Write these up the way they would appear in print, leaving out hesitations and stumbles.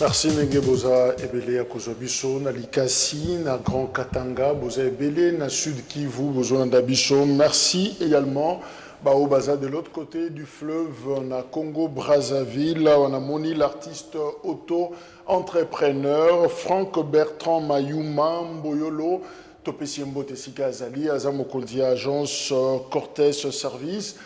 Merci Nenge Boza Ebele à Kozobiso, na Likasi, na Grand Katanga, Boza Ebele, na Sud Kivu, Bozo Ndabiso. Merci également au Baza de l'autre côté du fleuve, na Congo Brazzaville, on a moni l'artiste auto-entrepreneur Franck Bertrand Mayuma Mboyolo, Topesiembo Tessika Azali, Azamokondi Agence Cortés Service.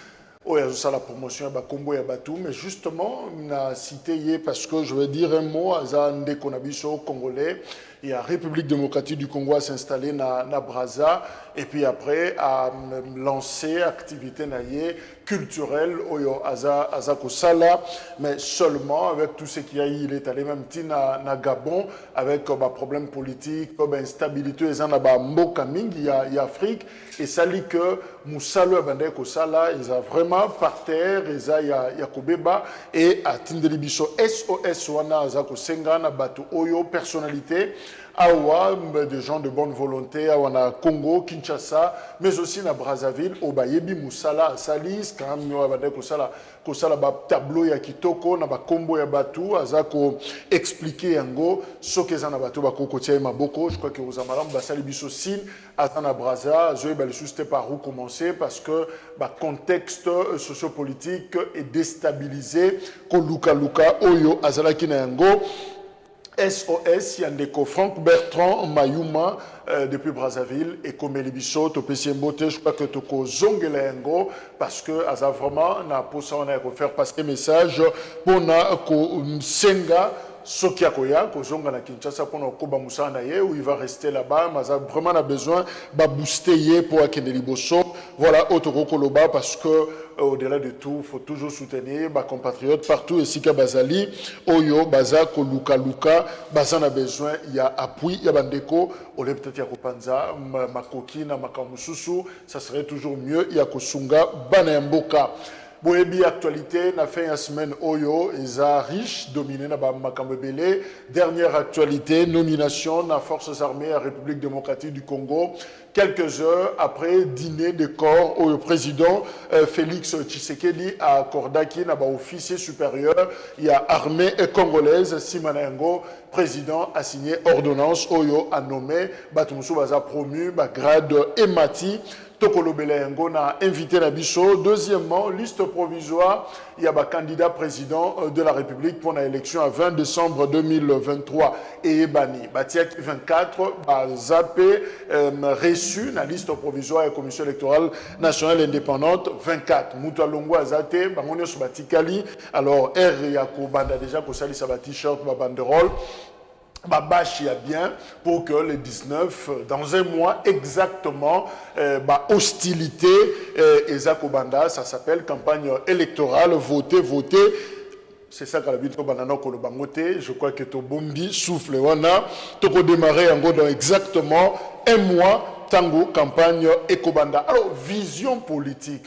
Oui, ça la promotion à Bakombo et à Batou, mais justement, on a cité parce que je vais dire un mot à Zande Konabiso congolais. Il y a République démocratique du Congo à s'installer na Brazza et puis après à lancer activité naïe culturelle oyo aza kosala, mais seulement avec tout ce qu'il y a, il est allé même na Gabon avec problème politique, instabilité et na ba mboka mingi il y a Afrique et ça dit que Moussalo abandé kosala ils a vraiment par terre ils a ya kobeba et à tindeli biso SOS wana aza kosenga na bato oyo personnalité awa des gens de bonne volonté awa na Congo Kinshasa mais aussi na Brazzaville obayebi Moussala salis quand même abandé kosala ba tableau ya kitoko na ba kombo ya batu azako expliquer yango sokezana batu ba kokotia maboko je crois que vous amaram basali biso sin atana Brazza zoe ba le c'était par où commencer parce que ba contexte sociopolitique est déstabilisé ko luka oyo azalaki na yango SOS Yandeko Franck Bertrand Mayuma depuis Brazzaville et comme Elibiso Topesiembote je crois que toko zongela yango parce que asa vraiment na posa on a faire passer message pour na ko senga Sokia Koya, Kozonga na Kinshasa pour nos Koba Moussana où il va rester là-bas, mais vraiment a besoin de booster pour Akendeli Bosso. Voilà, Otoko Koloba, parce que au-delà de tout, il faut toujours soutenir nos compatriotes partout. Et Sika Bazali, Oyo, Baza, Koluka, Luka, Bazan a besoin, il y a appui, il y a Bandeko, Ole peut-être Yakopanza, Makokina, Makamususu, ça serait toujours mieux, il y a Kosunga, Banayamboka. Boebi actualité, na fait une semaine Oyo, Eza riche, dominé na Makambebele. Dernière actualité, nomination na Forces armées à République démocratique du Congo. Quelques heures après dîner de corps au président Félix Tshisekedi à Kordaki, na officier supérieur, il y a armée congolaise, Simanengo, président a signé ordonnance Oyo a nommé, Batumsu Baza promu, grade Emati. Tokolo Belengo a invité la Bisso. Deuxièmement, liste provisoire, il y a un candidat président de la République pour l'élection à 20 décembre 2023 et Ebani. Batiak 24, Zapé reçu la liste provisoire et commission électorale nationale indépendante 24. Moutalongo Azate, Bamonio Subatikali, alors R. Yako Banda déjà, Kosali Saba t-shirt, banderole. Babachi a bien pour que le 19, dans un mois exactement, hostilité Ezakobanda, ça s'appelle campagne électorale, voter. C'est ça qu'à la vie de Banana Kolobangote, je crois que Tobombi souffle wana, Toko démarrer dans exactement un mois. Tango, campagne Ekobanda. Alors, vision politique,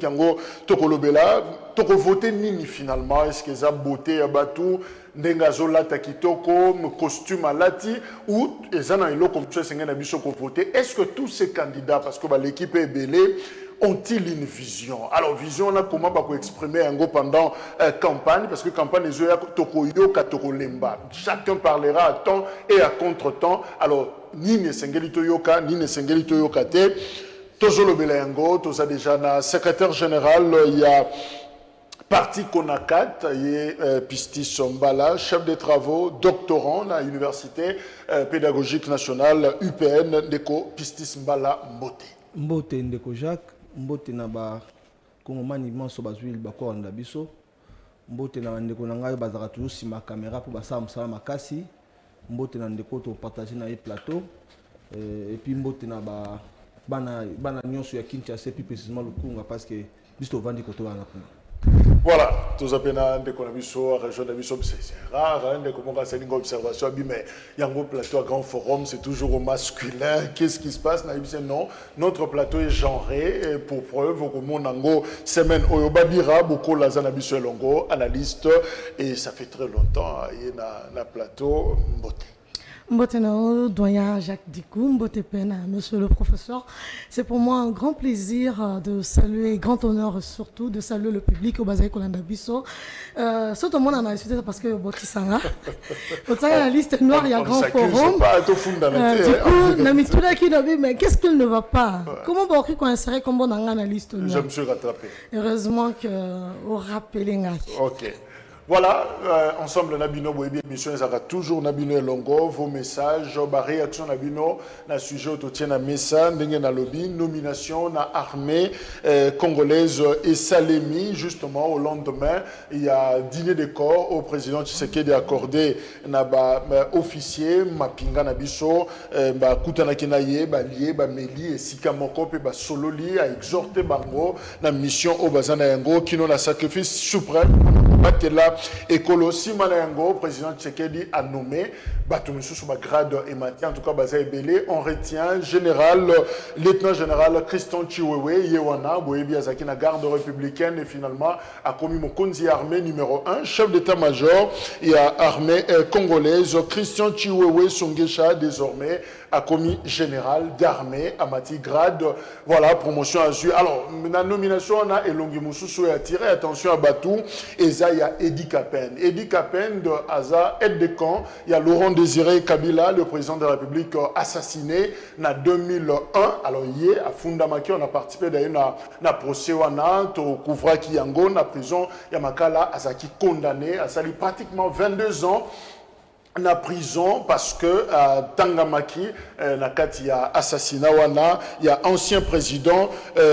yango, toko lobela, toko voter nini finalement, est-ce que ça beauté à batou, nengazo lata kitoko, costume à lati, ou, ezana ilo comme ça, c'est un abisso qu'on voter. Est-ce que tous ces candidats, parce que l'équipe est belée, ont-ils une vision? Alors, vision, on a comment exprimer pendant campagne, parce que campagne, les yeux, toko yoka, toko lemba. Chacun parlera à temps et à contre-temps. Alors, ni ne sengeli toyoka, ni ne sengeli toyoka te. Tozolo Belayango, toza déjà na secrétaire général, il y a parti Konakat, il y a Pistis Sombala, chef de travaux, doctorant à l'université pédagogique nationale UPN, Ndeko Pistis Mbala Mbote. Mbote Ndeko Jacques, Mbote na ba Kongomani manso bazwil bako anda biso. Mbote na Ndeko nangai bazaka toujours si ma caméra pour basa musala makasi. Mbote na Ndeko to partager na e plateau et puis Mbote na ba bana nyonso ya Kinshasa puis précisément le Kunga parce que biso vandi koto wana kuna. Voilà, tous les gens de la région de c'est rare, c'est une observation, mais il y a un plateau à grand forum, c'est toujours au masculin. Qu'est-ce qui se passe? Non, notre plateau est genré, pour preuve, au Monango, semaine Oyobabira, beaucoup la Zanabiso Longo, analyste, et ça fait très longtemps, il y a un plateau beauté. Mboteno, doyen Jacques Dikou, Mbotepena, monsieur le professeur. C'est pour moi un grand plaisir de saluer, grand honneur surtout, de saluer le public au Bazaï Kolanda Bisso. Ce tout le monde en a discuté parce que Botisanga. Botisanga, la liste noire, il y a un grand forum. Du coup, Namitula qui n'a vu, mais qu'est-ce qu'il ne va pas? Comment Borki qu'on insérer comme bon dans la liste noire? Je me suis rattrapé. Heureusement qu'on rappelé. Ok. Voilà, ensemble Nabino Boebi émission ezaka toujours Nabino Longo vos messages ba réaction Nabino na sujet autotien na messa ndenge na lobby nomination na armée congolaise et Salemi justement au lendemain il y a dîner de corps au président Tshisekedi accordé na ba officier mapinga na biso ba kutana kinaye ba lié ba meli et sikamoko pe ba sololi a exhorté bango na mission au bazana yango kino na sacrifice suprême batela Ekolo Simana Yango, président Tshisekedi a nommé Batumissou sous ma grade et matin, en tout cas Baza Ebele. On retient lieutenant général Christian Chiwewe, Yewana, Boebi Azaki na garde républicaine et finalement a commis Mokonzi armée numéro 1, chef d'état-major et à armée congolaise. Christian Chiwewe Songesha désormais a commis général d'armée à Mati grade. Voilà, promotion à Zui. Alors, la nomination on a Elongi Moussou et attiré attention à Batou et ça il y a Edi Kapen. Edi Kapen de Aza, aide de camp. Il y a Laurent Désiré Kabila, le président de la République, assassiné en 2001. Alors, hier, à Fundamaki, on a participé d'ailleurs à procès Wana, au Kouvra Kiyango, na prison Yamakala, Azaki condamné à sali pratiquement 22 ans. Na prison parce que Tangamaki, il y a assassinat wana, il y a ancien président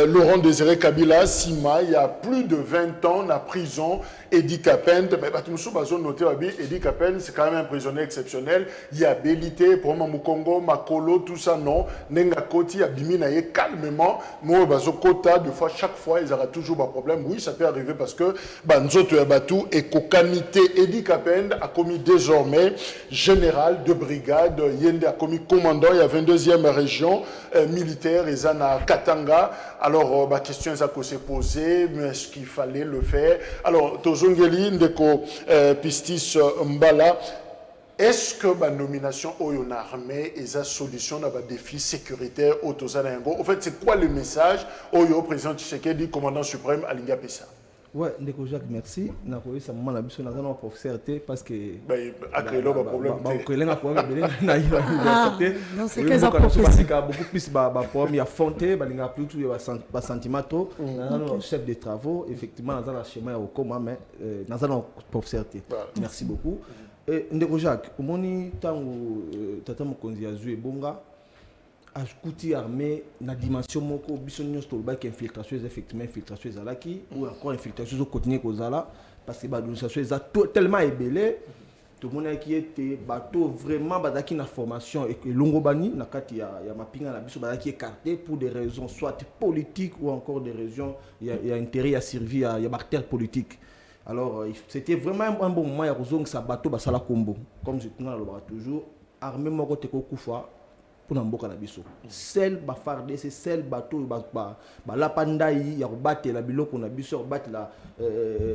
Laurent Désiré Kabila, Sima, il y a plus de 20 ans na prison. Edi Kapen, mais Batumsou Bazon noté Edi Kapen, c'est quand même un prisonnier exceptionnel. Il y a Bélité, pour moi, Mukongo, Makolo, tout ça, non. Nenga Koti, Abimina, calmement. Moi, Bazo Kota, deux fois, chaque fois, ils auront toujours un problème. Oui, ça peut arriver parce que Banzoto Yabatou et Kokamité. Edi Kapen a commis désormais général de brigade. Yende a commis commandant, il y a 22e région militaire, et Zana Katanga. Alors, ma question s'est posée, mais est-ce qu'il fallait le faire? Alors, Tozongeli, Ndeko Pistis Mbala, est-ce que la nomination au armée et sa solution à des défis sécuritaires au Tozanayango? En fait, c'est quoi le message au président Tshisekedi, commandant suprême Alinga Pessa? Ouais, Ndeko Jacques, merci. Na koyi sa maman na biso na zana professeur té parce que akelo ba problème té. Ba kolenga problème na université. Non, c'est que ça professeur beaucoup plus ba problème ya fonté ba linga plus tout ba sentimental. Na chef de travaux effectivement na zana schéma ya okoma mais na zana professeur té. Merci beaucoup. Ndeko Jacques, omoni tango tata mokonzi azui bonga ajouti armée na dimension moko biso nyos to ba infiltration effectivement infiltration ezalaki ou encore infiltration zo continuer kozala parce que ba l'organisation eza tellement ébélé tout le monde qui était bateau vraiment badaki na formation et longobani na kati ya mapinga na biso badaki écarté pour des raisons soit politiques ou encore des raisons il y a intérêt à servir il y a bactère politique. Alors c'était vraiment un bon moment ya kozong sa bateau basala combo comme je tenais à le voir toujours armée moko te ko kufa pour n'emboka na biso celle ba farde c'est celle bateau ba la pandai ya battre la biloko na biso battre la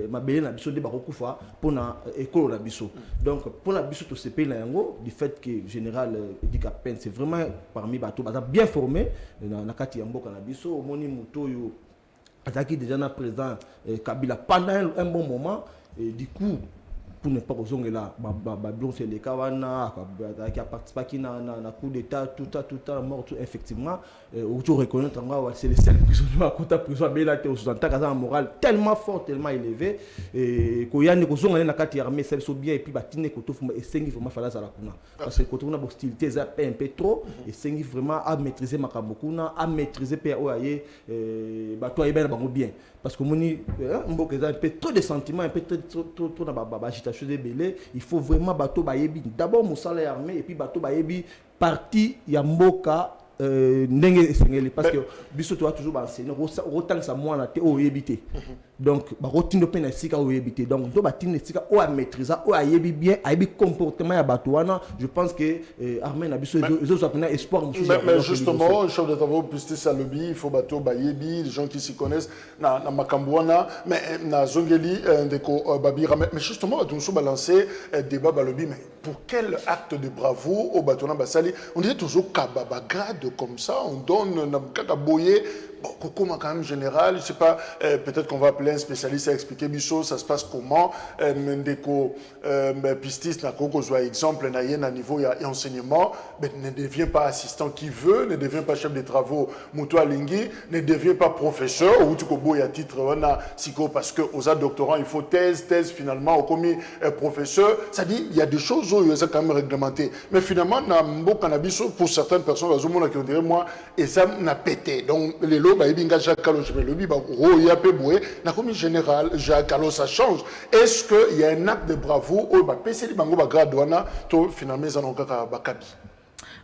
mabele na biso de ba kokufa pour na école na biso donc pour la biso to CP na yango du fait que général Edi Kapen c'est vraiment parmi bateau bien formé na kati ya mboka na biso moni moto yo ataki déjà na président Kabila pendant un bon moment et du coup pour ne pas rezonger là Babylon c'est les kawana qui a participé qui na coup d'état tout ça mort effectivement autour reconnaître c'est les seuls prisonniers à côté prison mais là tu as un moral tellement fort tellement élevé et koyane kozonga na kati armée c'est bien et puis batine koto et sengi vraiment fala za la kuna parce que koto na hostilité ça un peu trop et sengi vraiment à maîtriser makabokuna à maîtriser PAO aye bato aye ben bango bien parce que moni mboka un peu trop de sentiments un peu trop na agitation de belé il faut vraiment bato bayebi d'abord musala ya armée et puis bato bayebi parti ya mboka ndenge esengeli parce que biso to toujours enseigner autant ça moi na te o yebité donc bakotindo pe na sika o yebité donc to batine sika o a maîtriser o a yebi bien a yebi comportement ya bato wana je pense que armée na biso ils ont appelé espoir mais justement chef de travaux pistis à lobby il faut bato ba yebi les gens qui s'y connaissent na makambuana mais na zongeli ndeko babira mais justement tout so balancer débat ba lobby mais pour quel acte de bravoure au bato na basali on dit toujours kababa grade comme ça on donne na kaka boyer. Bon, Coco quand même général, je sais pas, peut-être qu'on va appeler un spécialiste à expliquer Bisso, ça se passe comment, Mendeko, Pistis, na Coco, soit exemple, na yen à niveau, il y a enseignement, mais ne devient pas assistant qui veut, ne devient pas chef de travaux, Moutoua Lingui, ne devient pas professeur, ou tu kobo, il y a titre, on a psycho, parce que aux doctorants, il faut thèse finalement, au commis professeur, ça dit, il y a des choses où il y a quand même réglementé. Mais finalement, na Mbo Cannabis, pour certaines personnes, qui ont dit, moi, et ça n'a pété. Donc, les général, ça change. Est-ce qu'il y a un acte de bravoure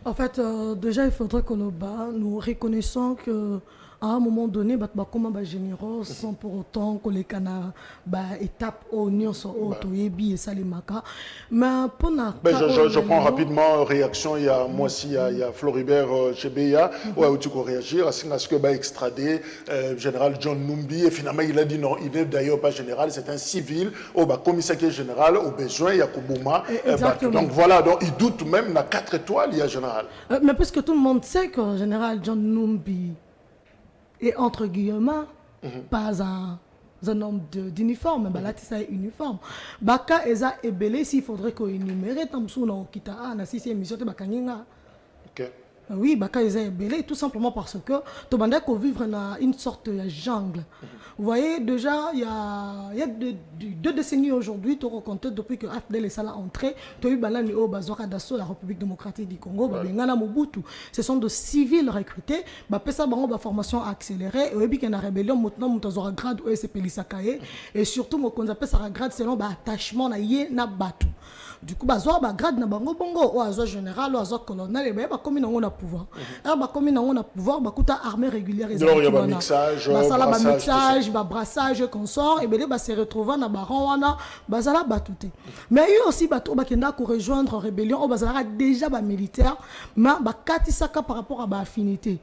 En fait, déjà, il faudrait que nous reconnaissons que à un moment donné, comment généraux sans pour autant que les canards étape au nion au toyebi et salimaka. Mais pour je prends rapidement réaction. Il y a moi aussi, il y a Floribert Chebeya où tu peux réagir à ce que extradé général John Numbi et finalement il a dit non, il n'est d'ailleurs pas général, c'est un civil au commissaire général au besoin il y a Koubouma. Donc voilà, donc il doute même dans 4 étoiles il y a général. Mais parce que tout le monde sait que général John Numbi et entre guillemets, pas un homme d'uniforme, mais là, c'est uniforme. Baka eza ebele s'il faudrait qu'on énumère tamsou na okita na si c'est émission te bakanginga. OK. Oui, Baka eza ebele tout simplement parce que to banda ko vivre dans une sorte de jungle. Vous voyez déjà il y a 2 décennies aujourd'hui to raconter depuis que AFDEL est là entré, to eu balani au bazooka d'assaut la République démocratique du Congo, bengana Mobutu. Ce sont de civils recrutés, ba pesa bango ba formation accélérée et obi que na rébellion maintenant mutazora grade o SPL Lisakaye et surtout mo konza pesa grade selon ba attachement na ye na batu. Du coup bazwa ba grade na bango bongo o azwa général o azwa colonel et ba comme nango na pouvoir. Ba comme nango na pouvoir ba kuta armée régulière et il y a ba mixage, brassage consort et belé ba se retrouver na baron wana bazala batouté. Mais il y a aussi bato ba kenda ko rejoindre rébellion o bazala déjà ba militaire mais ba katisaka par rapport à ba affinité.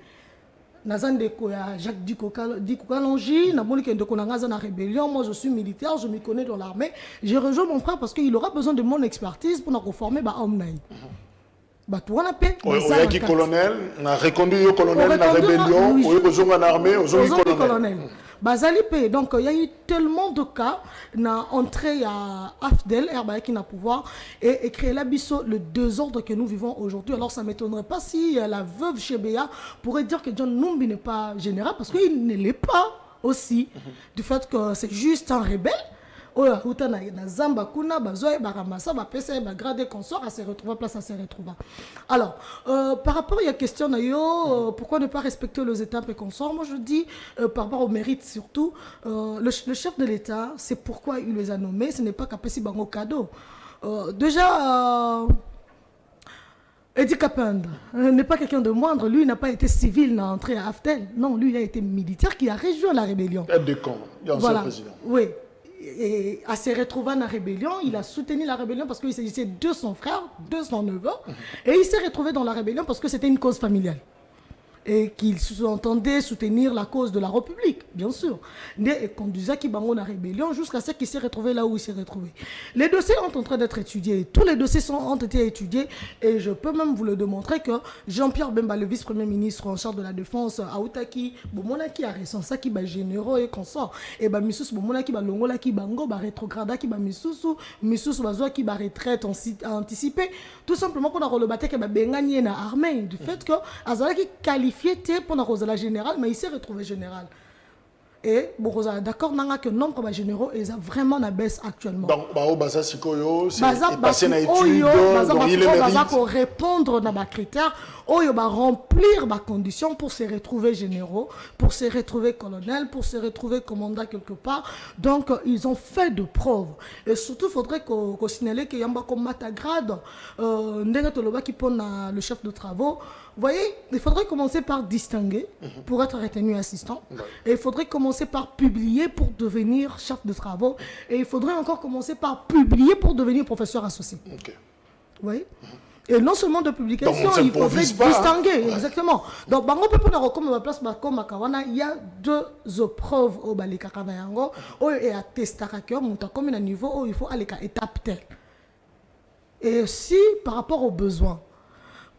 Nazandeko ya Jacques Dikokalongi, Naboli Kendeko Nangaza na rébellion, moi je suis militaire, je m'y connais dans l'armée, j'ai rejoint mon frère parce qu'il aura besoin de mon expertise pour nous reformer ba Omnaï. Bah tu vois la paix. Oui, qui colonel, na reconduit au colonel na rébellion, oui, besoin en armée, aux colonel. Bazalipe, donc il y a eu tellement de cas na entrée à AFDEL, Herba qui n'a pouvoir et créer l'abisso le désordre que nous vivons aujourd'hui. Alors ça m'étonnerait pas si la veuve Chebeya pourrait dire que John Numbi n'est pas général parce qu'il ne l'est pas aussi du fait que c'est juste un rebelle. Oya huta na zamba kuna bazoe baramasa ba pesa ba grade consort à se retrouver place à se retrouver. Alors par rapport à la question na yo pourquoi ne pas respecter les étapes et consorts, moi je dis par rapport au mérite surtout le chef de l'État, c'est pourquoi il les a nommés, ce n'est pas qu'apesi bango cadeau. Déjà Edi Kapenda n'est pas quelqu'un de moindre, lui n'a pas été civil n'a entré à AFDEL. Non, lui il a été militaire qui a rejoint la rébellion. Aide de camp, il y a un seul président. Oui. Et à se retrouver dans la rébellion, il a soutenu la rébellion parce qu'il s'agissait de son frère, de son neveu, et il s'est retrouvé dans la rébellion parce que c'était une cause familiale. Et qu'il entendait soutenir la cause de la République, bien sûr. Et conduisait qui bango la rébellion jusqu'à ce qu'il s'est retrouvé là où il s'est retrouvé. Les dossiers sont en train d'être étudiés. Tous les dossiers ont été étudiés. Et je peux même vous le démontrer que Jean-Pierre Bemba, le vice-premier ministre en charge de la défense, Aoutaki, Bomonaki a recensé qui ba généraux et consorts. Et ba Missous, Bomonaki, ba Longola qui bango, ba rétrograda qui ba Missous, bazoa qui ba retraite anticipée. Tout simplement pour la relevater que ba Bengani na armée. Du fait que Azala qui qualifie pour la générale, mais il s'est retrouvé général. Et bon, d'accord, que le nombre de généraux est vraiment la baisse actuellement. Donc, Baza Sikoyo, c'est passé à l'étude, il est répondre à mes critères, il va remplir ma condition pour se retrouver généraux, pour se retrouver colonel, pour se retrouver commandant quelque part. Donc, ils ont fait de preuves. Et surtout, il faudrait qu'on signale qu'il y a un matagrade, qui pone le chef de travaux, voyez, il faudrait commencer par distinguer pour être retenu assistant. Et il faudrait commencer par publier pour devenir chef de travaux. Et il faudrait encore commencer par publier pour devenir professeur associé. Ok. Vous voyez? Et non seulement de publication, Donc, il faudrait distinguer. Ouais. Exactement. Donc, bango peut pas comme ma place comme Makawana, il y a deux épreuves au Balika Kanayango, et à Testakaker, comme un niveau où il faut aller à étape telle. Et aussi, par rapport aux besoins,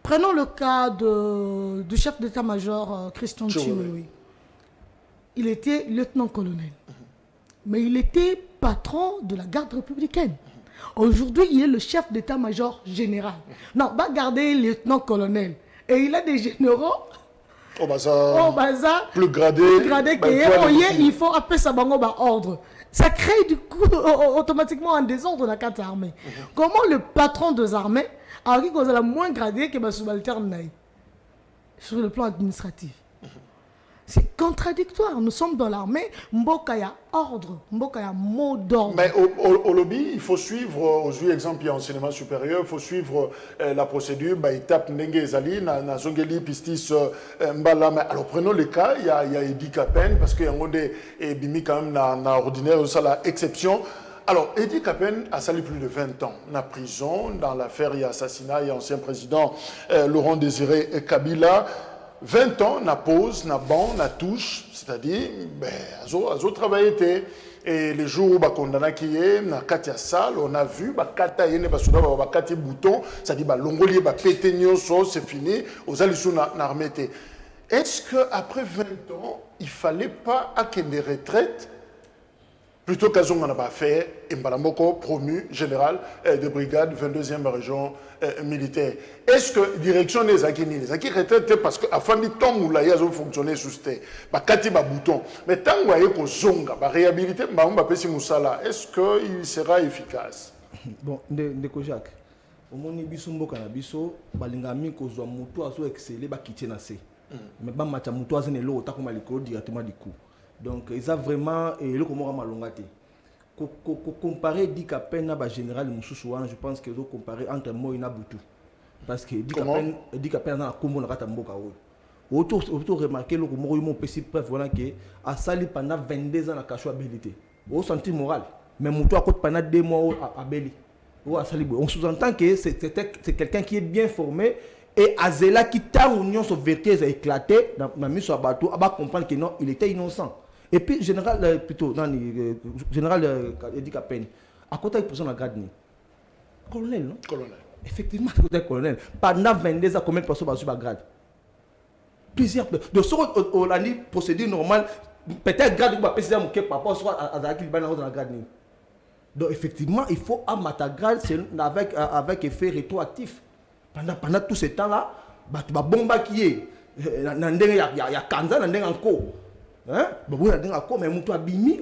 prenons le cas du chef d'état-major Christian Chiwewe. Il était lieutenant-colonel, mais il était patron de la garde républicaine. Aujourd'hui, il est le chef d'état-major général. Non, va garder lieutenant-colonel. Et il a des généraux. Au bazar, plus gradés. Il faut appeler ça ordre. Ça crée du coup automatiquement un désordre dans la carte armée. Comment le patron des armées a la moins gradé que le subalterne sur le plan administratif? C'est contradictoire. Nous sommes dans l'armée. Mboka ya ordre. Mboka ya mot d'ordre. Mais au lobby, il faut suivre, aux exemple, il y a enseignement supérieur, il faut suivre la procédure, étape Nenge Zali, na Zongeli, Pistis, Mbala. Alors prenons le cas, il y a Edi Kapen, parce qu'il y a des bimi quand même na ordinaire, ça la exception. Alors, Edi Kapen a sali plus de 20 ans en prison, dans l'affaire, il y a assassinat, il y a ancien président Laurent Désiré Kabila. 20 ans, na pause, na banc, na touche, c'est-à-dire, azo travaillé. Et les jours où on condamné qui est, na katia salle, on a vu, kata yene basuda kati bouton, c'est-à-dire longoli pété nyonso, c'est fini, aux alissous na armée. Est-ce que après 20 ans, il fallait pas à des retraites plutôt qu'à on n'a pas fait, et Mbalamoko promu général de brigade 22e région militaire. Est-ce que direction des Akini, les Akini retraités parce que afin de temps où là, ils ont fonctionné sous ce kati ba bouton. Mais tant que vous avez zonga, ba réhabiliter, est-ce qu'il sera efficace? Bon, ndeko Jacques, au moni biso mboka na biso, balingami kozwa mutu aso exceller ba kiti na se. Mais ba macha mutu azene lo takoma likolo directement du coup. Donc, ils ont vraiment le comment malongate. Comparer Edi Kapen à général Moussoussouan, je pense qu'ils ont comparé entre moi et Nabutu. Parce que Edi Kapen a un combo dans la Mboka. Autour remarquer le comment ils m'ont pété preuve voilà que a sali pendant 22 ans la cachouabilité. Au senti moral. Mais Moutou a côté pendant 2 mois à Beli. On sous-entend que c'est quelqu'un qui est bien formé. Et Azela qui t'a union sur vérité a éclaté dans la mise sur bateau, à comprendre que non, il était innocent. Et puis général Edi Kapen, à côté il posait la garde colonel non? Colonel. Effectivement, côté colonel. Pendant 22 ans, combien de personnes sur la grade? Plusieurs. De sorte au l'année procédure normale, peut-être grade ou pas préciser mon par rapport soit à la dans la grade. Donc effectivement, il faut à matagrade avec effet rétroactif. Pendant tout ce temps-là, tu vas bomba qui est. Il y a Kanza, il y a encore. Mais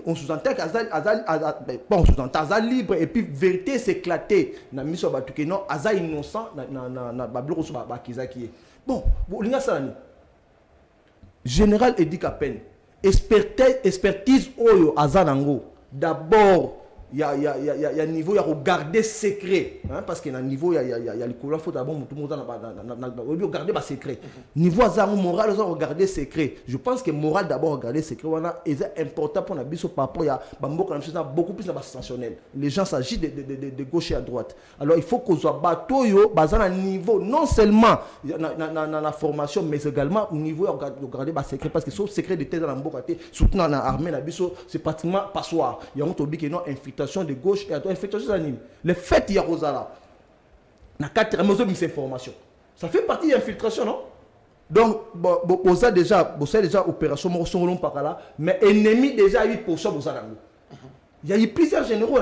on sous-entend qu'Azal libre et puis vérité s'éclater. Na mission batuke non, Azal innocent na bablo so ba kizaki. Bon, linga salani. Général Edi Kapen, expertise oyo Azanango. D'abord il y a niveau, il y a regarder secret. Hein, parce qu'il y a un niveau, il y a le courant, il faut d'abord tout le monde regarder les secret. Niveau moral, ils ont regardé secret. Je pense que moral d'abord regarder secret, c'est important pour la biso par rapport à beaucoup plus sensationnel. Les gens s'agissent de gauche et à droite. Alors il faut qu'on soit bateau, basé à un niveau, non seulement dans la formation, mais également au niveau de regarder les secret. Parce que ce secret de tête dans la côté, surtout dans l'armée, c'est pratiquement passoire. Il y a un tobi qui est non infiltration de gauche et à droite, infiltration anime. Le fait il y a Rosala, na 4 information. Ça fait partie de l'infiltration, non? Donc, vous avez déjà opération Morson par là, mais ennemi déjà 8% vous avez. Il y a eu plusieurs généraux,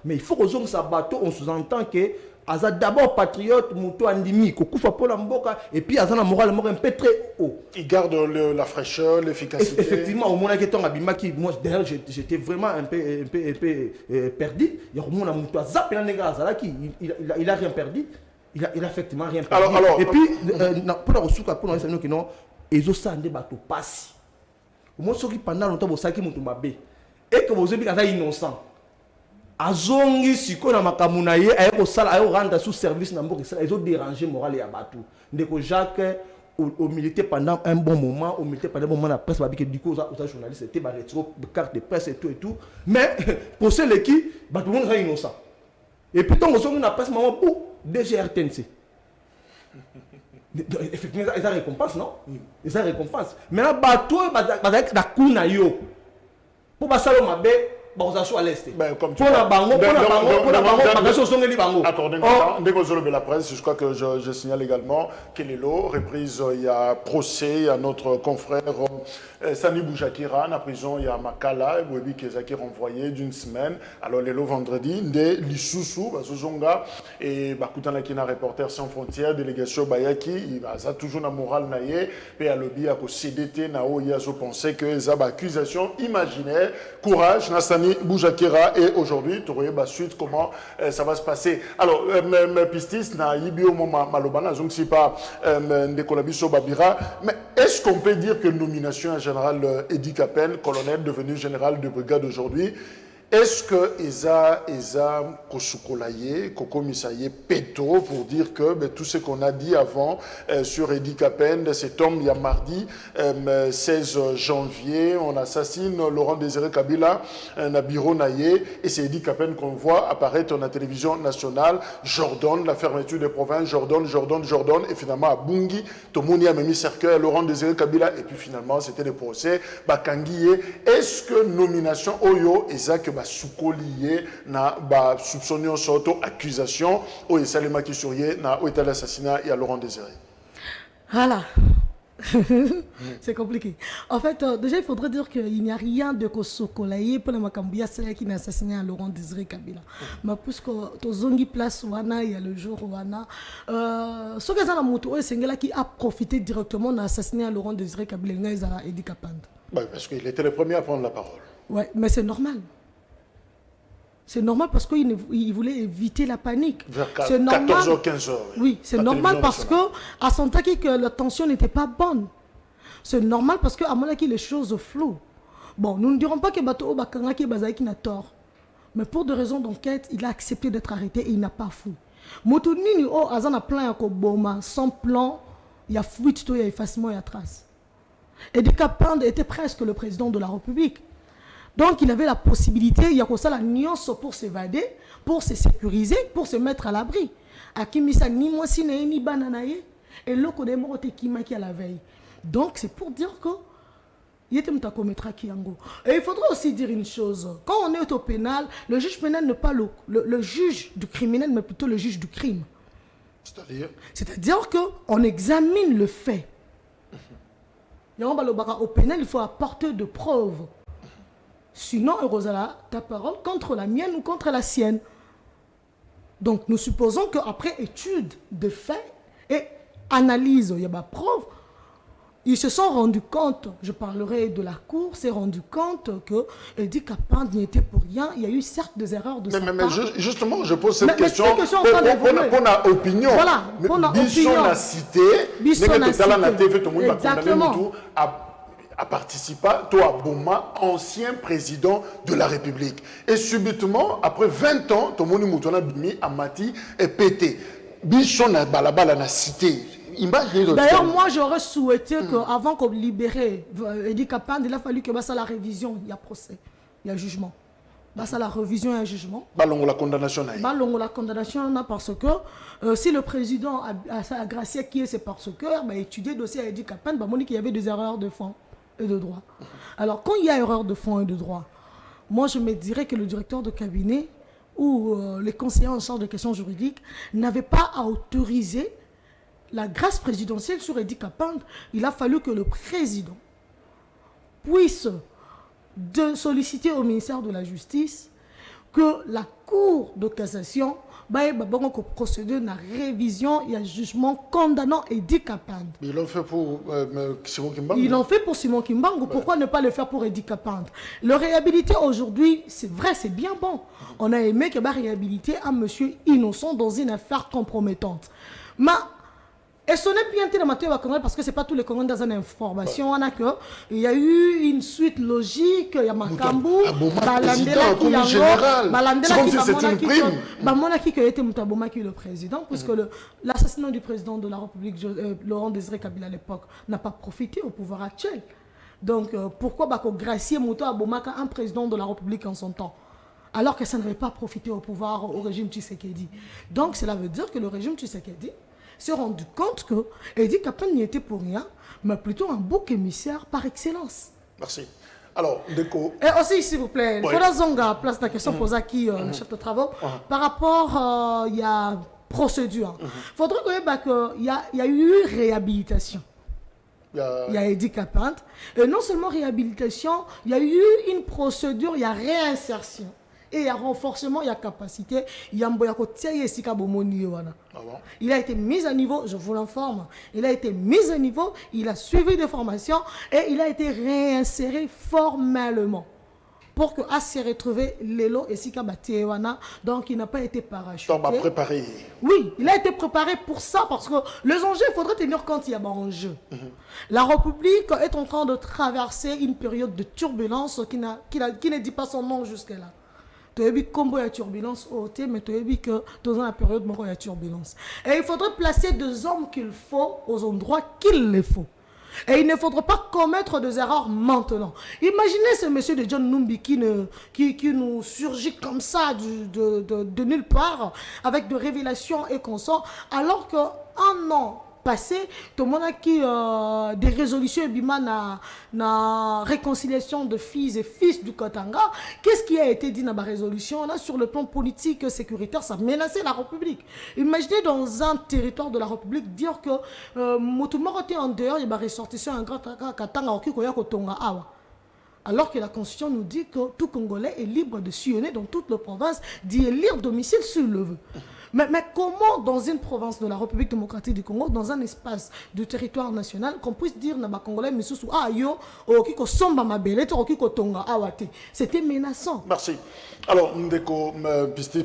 mais il faut que nous ça bateau, on sous-entend que Aza d'abord patriote, Moutou Andimi, Kokufa Paul Mboka, et puis Aza la morale un peu très haut. Il garde la fraîcheur, l'efficacité. Effectivement, au moment où Abimaki, moi d'ailleurs j'étais vraiment un peu perdu. Il y a au moment où Moutou Azap il a rien perdu. Il a effectivement rien perdu. Alors, et puis, pour la ressource, pour nous dire que non, ils ont ça des bateaux passés. Au moins, ceux qui pendant longtemps, vous savez qu'ils m'ont tombé. Et que vous avez dit innocent. azongi siko na makambo na ye aye kosala aye rendre sous service na mboka esala déranger moral ya bato ndeko Jacques au militaire pendant un bon moment, au militaire pendant un moment la presse va dire que du coup aux journalistes c'était ba rétro carte de presse et tout mais pour ceux qui bah tout le monde est innocent et puis tant qu'on a presse maman pour DGRTNC effectivement ils ont récompense non ils ont récompense maintenant bateau ba na kuna yo pour ba salo mabe à l'est. Comme tu la presse, je crois que je signale également Kelelo, reprise, il y a procès, il y a notre confrère Sani Boujakira, en prison, il y a Makala, Webi Kezaki renvoyé d'une semaine. Alors, le vendredi, de Lissousou, Bazozonga, et Bakutana Kina, reporter sans frontières, délégation Bayaki, il va toujours na moral naïe, et à l'objet à CDT, Nao, Yazo pensait que les accusations imaginaires, courage, Nassani Boujakira, et aujourd'hui, tu vois, suite, comment ça va se passer. Alors, Pistis, na Ibio Malobana, donc c'est pas Ndekolabiso Babira, mais est-ce qu'on peut dire que nomination à général Edi Kapen, colonel devenu général de brigade aujourd'hui, est-ce que Eza Kosukolaye, Koko Misaye, Peto, pour dire que tout ce qu'on a dit avant sur Edi Kapen, cet homme, il y a mardi 16 janvier, on assassine Laurent Désiré Kabila, un bureau naïe, et c'est Edi Kapen qu'on voit apparaître dans la télévision nationale, Jordan, la fermeture des provinces, Jordan, et finalement à Bungi, Tomoni a mis cercueil, Laurent Désiré Kabila, et puis finalement c'était le procès, Bakangiye. Est-ce que nomination Oyo, Eza que soukolié na ba soupçonné sorto accusation au Salima Kissourié na au état d'assassinat et à Laurent Désiré. Voilà. C'est compliqué. En fait, déjà, il faudrait dire qu'il n'y a rien de Kosokolaye pour le Makambia, c'est qui n'a assassiné à Laurent Désiré Kabila. Mais puisque Tozongi place Wana, il y a le jour Wana. Ce que ça moto, c'est qui a profité directement d'assassiner à Laurent Désiré Kabila, il a Edi Kapand. Parce qu'il était le premier à prendre la parole. Ouais, mais c'est normal. C'est normal parce qu'il voulait éviter la panique. Vers 14h, 15h. Oui, c'est normal parce qu'à Santaki, que la tension n'était pas bonne. C'est normal parce qu'à mon avis, les choses floues. Bon, nous ne dirons pas que Bato Bakangaki Bazaiki n'a tort. Mais pour des raisons d'enquête, il a accepté d'être arrêté et il n'a pas fou. Motounini, Azana plan Yakoboma, sans plan, il y a fuite, il y a effacement, il y a trace. Edi Kapand était presque le président de la République. Donc il avait la possibilité, il y a comme ça la nuance pour s'évader, pour se sécuriser, pour se mettre à l'abri. Akimisa ni moi si ni bananaye et l'autre des morts qui à la veille. Donc c'est pour dire que il était commettra kiango. Et il faudra aussi dire une chose. Quand on est au pénal, le juge pénal n'est pas le juge du criminel, mais plutôt le juge du crime. C'est-à-dire qu'on examine le fait. Au pénal, il faut apporter de preuves. Sinon, Rosala, ta parole contre la mienne ou contre la sienne. Donc, nous supposons qu'après étude de faits et analyse, il y a des preuves, ils se sont rendus compte, je parlerai de la cour, s'est rendu compte que Edi Kapand n'y était pour rien. Il y a eu certes des erreurs de sa part. Mais justement, je pose cette question. Pour la opinion. Voilà, pour la opinion. La cité, exactement. A participé, toi, Boma, ancien président de la République. Et subitement, après 20 ans, ton moni moutona bimi amati est pété. Bichon na balabala na cité. D'ailleurs, moi, j'aurais souhaité qu'avant qu'on libère Edi Kapand, il a fallu que ça la révision, il y a procès, il y a jugement. Ça la révision et un jugement. Ballon la condamnation. Ballon la condamnation parce que si le président a gracié qui est, c'est parce que étudier le dossier à Edi Kapand, il y avait des erreurs de fond et de droit. Alors, quand il y a erreur de fond et de droit, moi, je me dirais que le directeur de cabinet ou les conseillers en charge de questions juridiques n'avaient pas à autoriser la grâce présidentielle sur Edi Kapand. Il a fallu que le président puisse solliciter au ministère de la Justice que la Cour de cassation procéder à la révision et à jugement condamnant Edi Kapand. Ils l'ont fait pour Simon Kimbangu. Ils l'ont fait pour Simon Kimbangu. Pourquoi ne pas le faire pour Edi Kapand? Le réhabiliter aujourd'hui, c'est vrai, c'est bien bon. On a aimé que réhabiliter un monsieur innocent dans une affaire compromettante. Mais Et ce n'est bien de Mathieu Congolais parce que c'est pas tous les Congolais dans une information. On a que il y a eu une suite logique. Il y a Makambu, Balandela qui a été Moutaboma qui est le président, puisque l'assassinat du président de la République, Laurent Désiré Kabila à l'époque, n'a pas profité au pouvoir actuel. Donc pourquoi gracier Mouto Abomaka, un président de la République en son temps, alors que ça n'avait pas profité au pouvoir au régime Tshisekedi. Donc cela veut dire que le régime Tshisekedi s'est rendu compte que Edi Kapene n'y était pour rien, mais plutôt un bouc émissaire par excellence. Merci. Alors, Ndeko... Et aussi, s'il vous plaît, il faudra zonga place la question posée à qui, le chef de travaux, par rapport, il y a procédure. Il faudrait qu'il y a eu réhabilitation. Il y a Edi Kapene. Et non seulement réhabilitation, il y a eu une procédure, il y a réinsertion. Et il y a renforcement, il y a capacité. Il a été mis à niveau, je vous l'informe. Il a été mis à niveau, il a suivi des formations et il a été réinséré formellement pour que se retrouver Lelo et Sika Batewana. Donc il n'a pas été parachuté. Donc préparé. Oui, il a été préparé pour ça parce que les enjeux, il faudrait tenir compte, il y a un enjeu. La République est en train de traverser une période de turbulence qui ne dit pas son nom jusque-là. Tu as vu combien il y a turbulence mais tu as vu que dans la période où il y a turbulence. Et il faudrait placer des hommes qu'il faut aux endroits qu'il les faut. Et il ne faudrait pas commettre des erreurs maintenant. Imaginez ce monsieur de John Numbi qui nous surgit comme ça de nulle part, avec de révélations et consorts, alors qu'un an passé, tout le monde a qui des résolutions na réconciliation de filles et fils du Katanga. Qu'est-ce qui a été dit dans la résolution là, sur le plan politique et sécuritaire? Ça menaçait la République. Imaginez dans un territoire de la République dire que Motumoro était en dehors, il va ressortir un grand Katanga qui koya kotonga awa. Alors que la Constitution nous dit que tout Congolais est libre de sillonner dans toute la province, d'y élire domicile s'il le veut. Mais comment, dans une province de la République démocratique du Congo, dans un espace du territoire national, qu'on puisse dire à Congolais, c'était menaçant. Merci. Alors, Ndeko,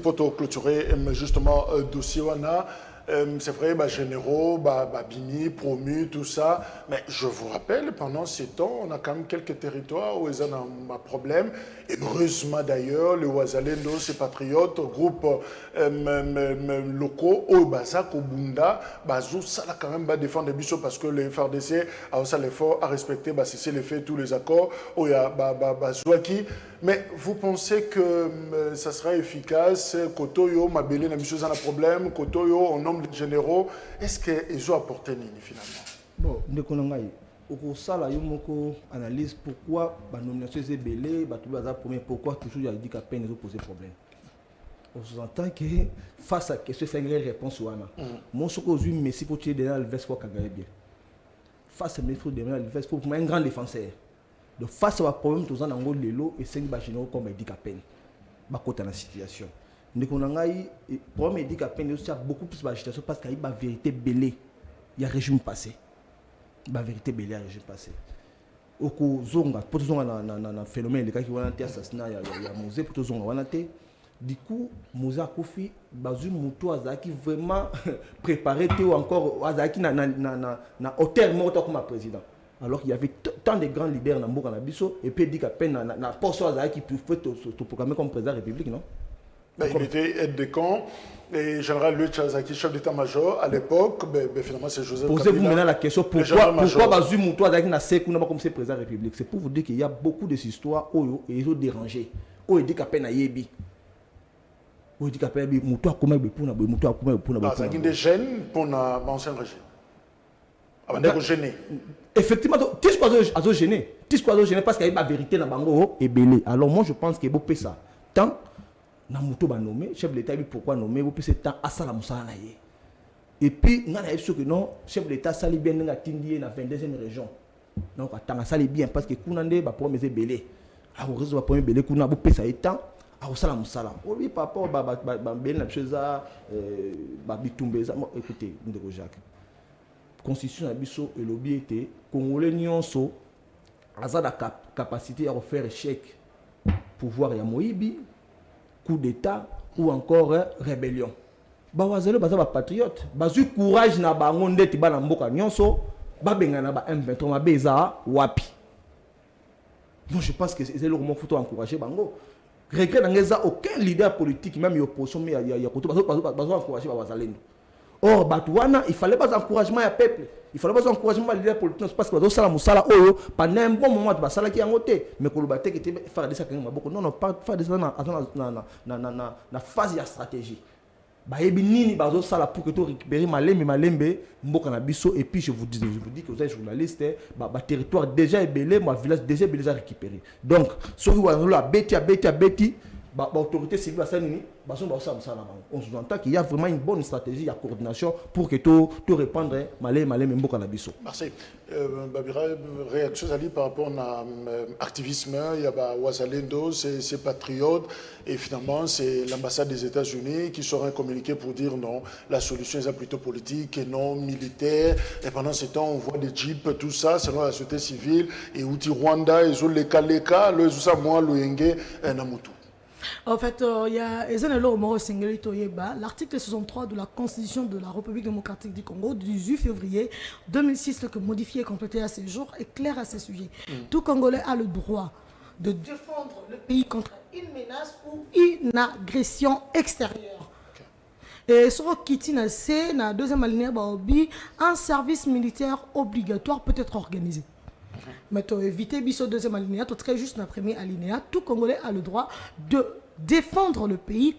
pour clôturer justement dossier Wana. C'est vrai, généraux, bini, promus, tout ça. Mais je vous rappelle, pendant ces temps, on a quand même quelques territoires où ils ont un problème. Et heureusement d'ailleurs, les Ouazalendo, ces patriotes, groupes locaux, au Bazak, au Bunda, ça là quand même défendre les bisous parce que les FRDC a ça l'effort à respecter, c'est les faits, tous les accords. Oh, il y a Zouaki. Mais vous pensez que ça sera efficace? Kotoyo, Mabélé, n'a pas un problème. Kotoyo, on nomme les généraux. Est-ce qu'ils ont apporté Nini finalement? Bon, Ndekonangai, au sala yomoko analyse pourquoi la nomination est belée, pourquoi toujours il y a dit qu'à peine ils ont posé problème. On s'entend que face à question, c'est une réponse. Moi, ce que j'ai dit, Messi pour tirer derrière le veste pour Kagaye bien. Face à Messi pour derrière le veste pour un grand défenseur. Donc face à un problème, tous en Angola, et 5 généraux comme il dit qu'à peine. Dans la situation. Le problème est qu'à peine il y a beaucoup plus d'agitation parce qu'il y a une vérité belée. Il y a un régime passé. La vérité belée, il y a un régime passé. Au cours de phénomène, il y a un assassinat, il y a un musée pour tous les du coup, Moussa Koufi, Bazou Moutou Azaki vraiment préparé ou encore Azaki na hauteur mort comme président. Alors qu'il y avait tant de grands leaders dans le Bisso et puis il dit qu'à peine na poste Azaki qui peut te proclamer comme président de la République, non? Il était aide de camp et général Louis Chazaki, chef d'état-major à l'époque. Finalement, c'est Joseph Kabila. Posez-vous maintenant la question pourquoi Bazou Moutou Azaki n'a pas comme président de la République? C'est pour vous dire qu'il y a beaucoup de histoires où ils ont dérangé, où il dit qu'à peine à Yébi. Où il dit qu'à peine Moutou a commis c'est des gènes pour l'ancien régime. Avant gêné. Effectivement, tout ce qu'on a gêné. Tout ce qu'on a gêné parce qu'il y a la vérité dans le Bango et belé. Alors moi je pense qu'il y a beaucoup de ça. Tant Namuto va nommer, chef de l'État, pourquoi nommer, vous pouvez tant à ça la moussa. Et puis, on a sûr que non, chef de l'État, ça bien dans la Tindie, dans la 22e région. Donc, attends, ça bien parce que Kounande va pouvoir me belé. Alors, on va pouvoir me belé, Kounande va pouvoir étant, à ça la moussa. Oui, par rapport à bien la chose, Bitumbe, écoutez, Ndeko Jacques. Constitution Abisso et lobby était Congolais Nyonso, à la capacité à faire échec, pouvoir à Moïbi, coup d'État ou encore rébellion. bawazelo baza ba patriote bazui courage na bango ndeti bana mboka nyonso babengana ba M23 mabeza wapi. Donc je pense que c'est le moment faut encourager bango. Regret n'engeza aucun leader politique même opposition mais il y a côté bazo encourager bawazalendo. Or batouana il fallait pas encouragement ya peuple. Il fallait pas encouragement à leader politique parce que bazo sala musala oyo pendant un bon moment ba sala ki yangote mais ko lobate ki te faire de ça quand maboko non pas faire de ça na phase ya stratégie. Bayebi nini bazo sala pour que tu récupérer malembe mboka na biso et puis je vous dis que vous êtes journaliste ba territoire déjà ébélé ma village déjà récupéré. Donc soki wa la beti ba autorité civile à Sanini on s'entend qu'il y a vraiment une bonne stratégie à coordination pour que tout répandre malembe mboka na biso. Merci. Babira, réaction Ali par rapport à l'activisme, il y a Wazalendo, c'est patriotes, et finalement c'est l'ambassade des États-Unis qui sera communiquée pour dire non, la solution est plutôt politique et non militaire. Et pendant ce temps, on voit des jeeps, tout ça, selon la société civile, et Outi Rwanda, et Zoleka Leka, le Zousa Moa, Loyenge, Namutu. En fait, il y a l'article 63 de la Constitution de la République démocratique du Congo du 18 février 2006, que modifié et complété à ce jour, est clair à ce sujet. Tout Congolais a le droit de défendre le pays contre une menace ou une agression extérieure. Et sur Kitina C, dans la deuxième alinéa, un service militaire obligatoire peut être organisé. Mais pour éviter biso deuxième alinéa, tout très juste dans le premier alinéa, tout Congolais a le droit de défendre le pays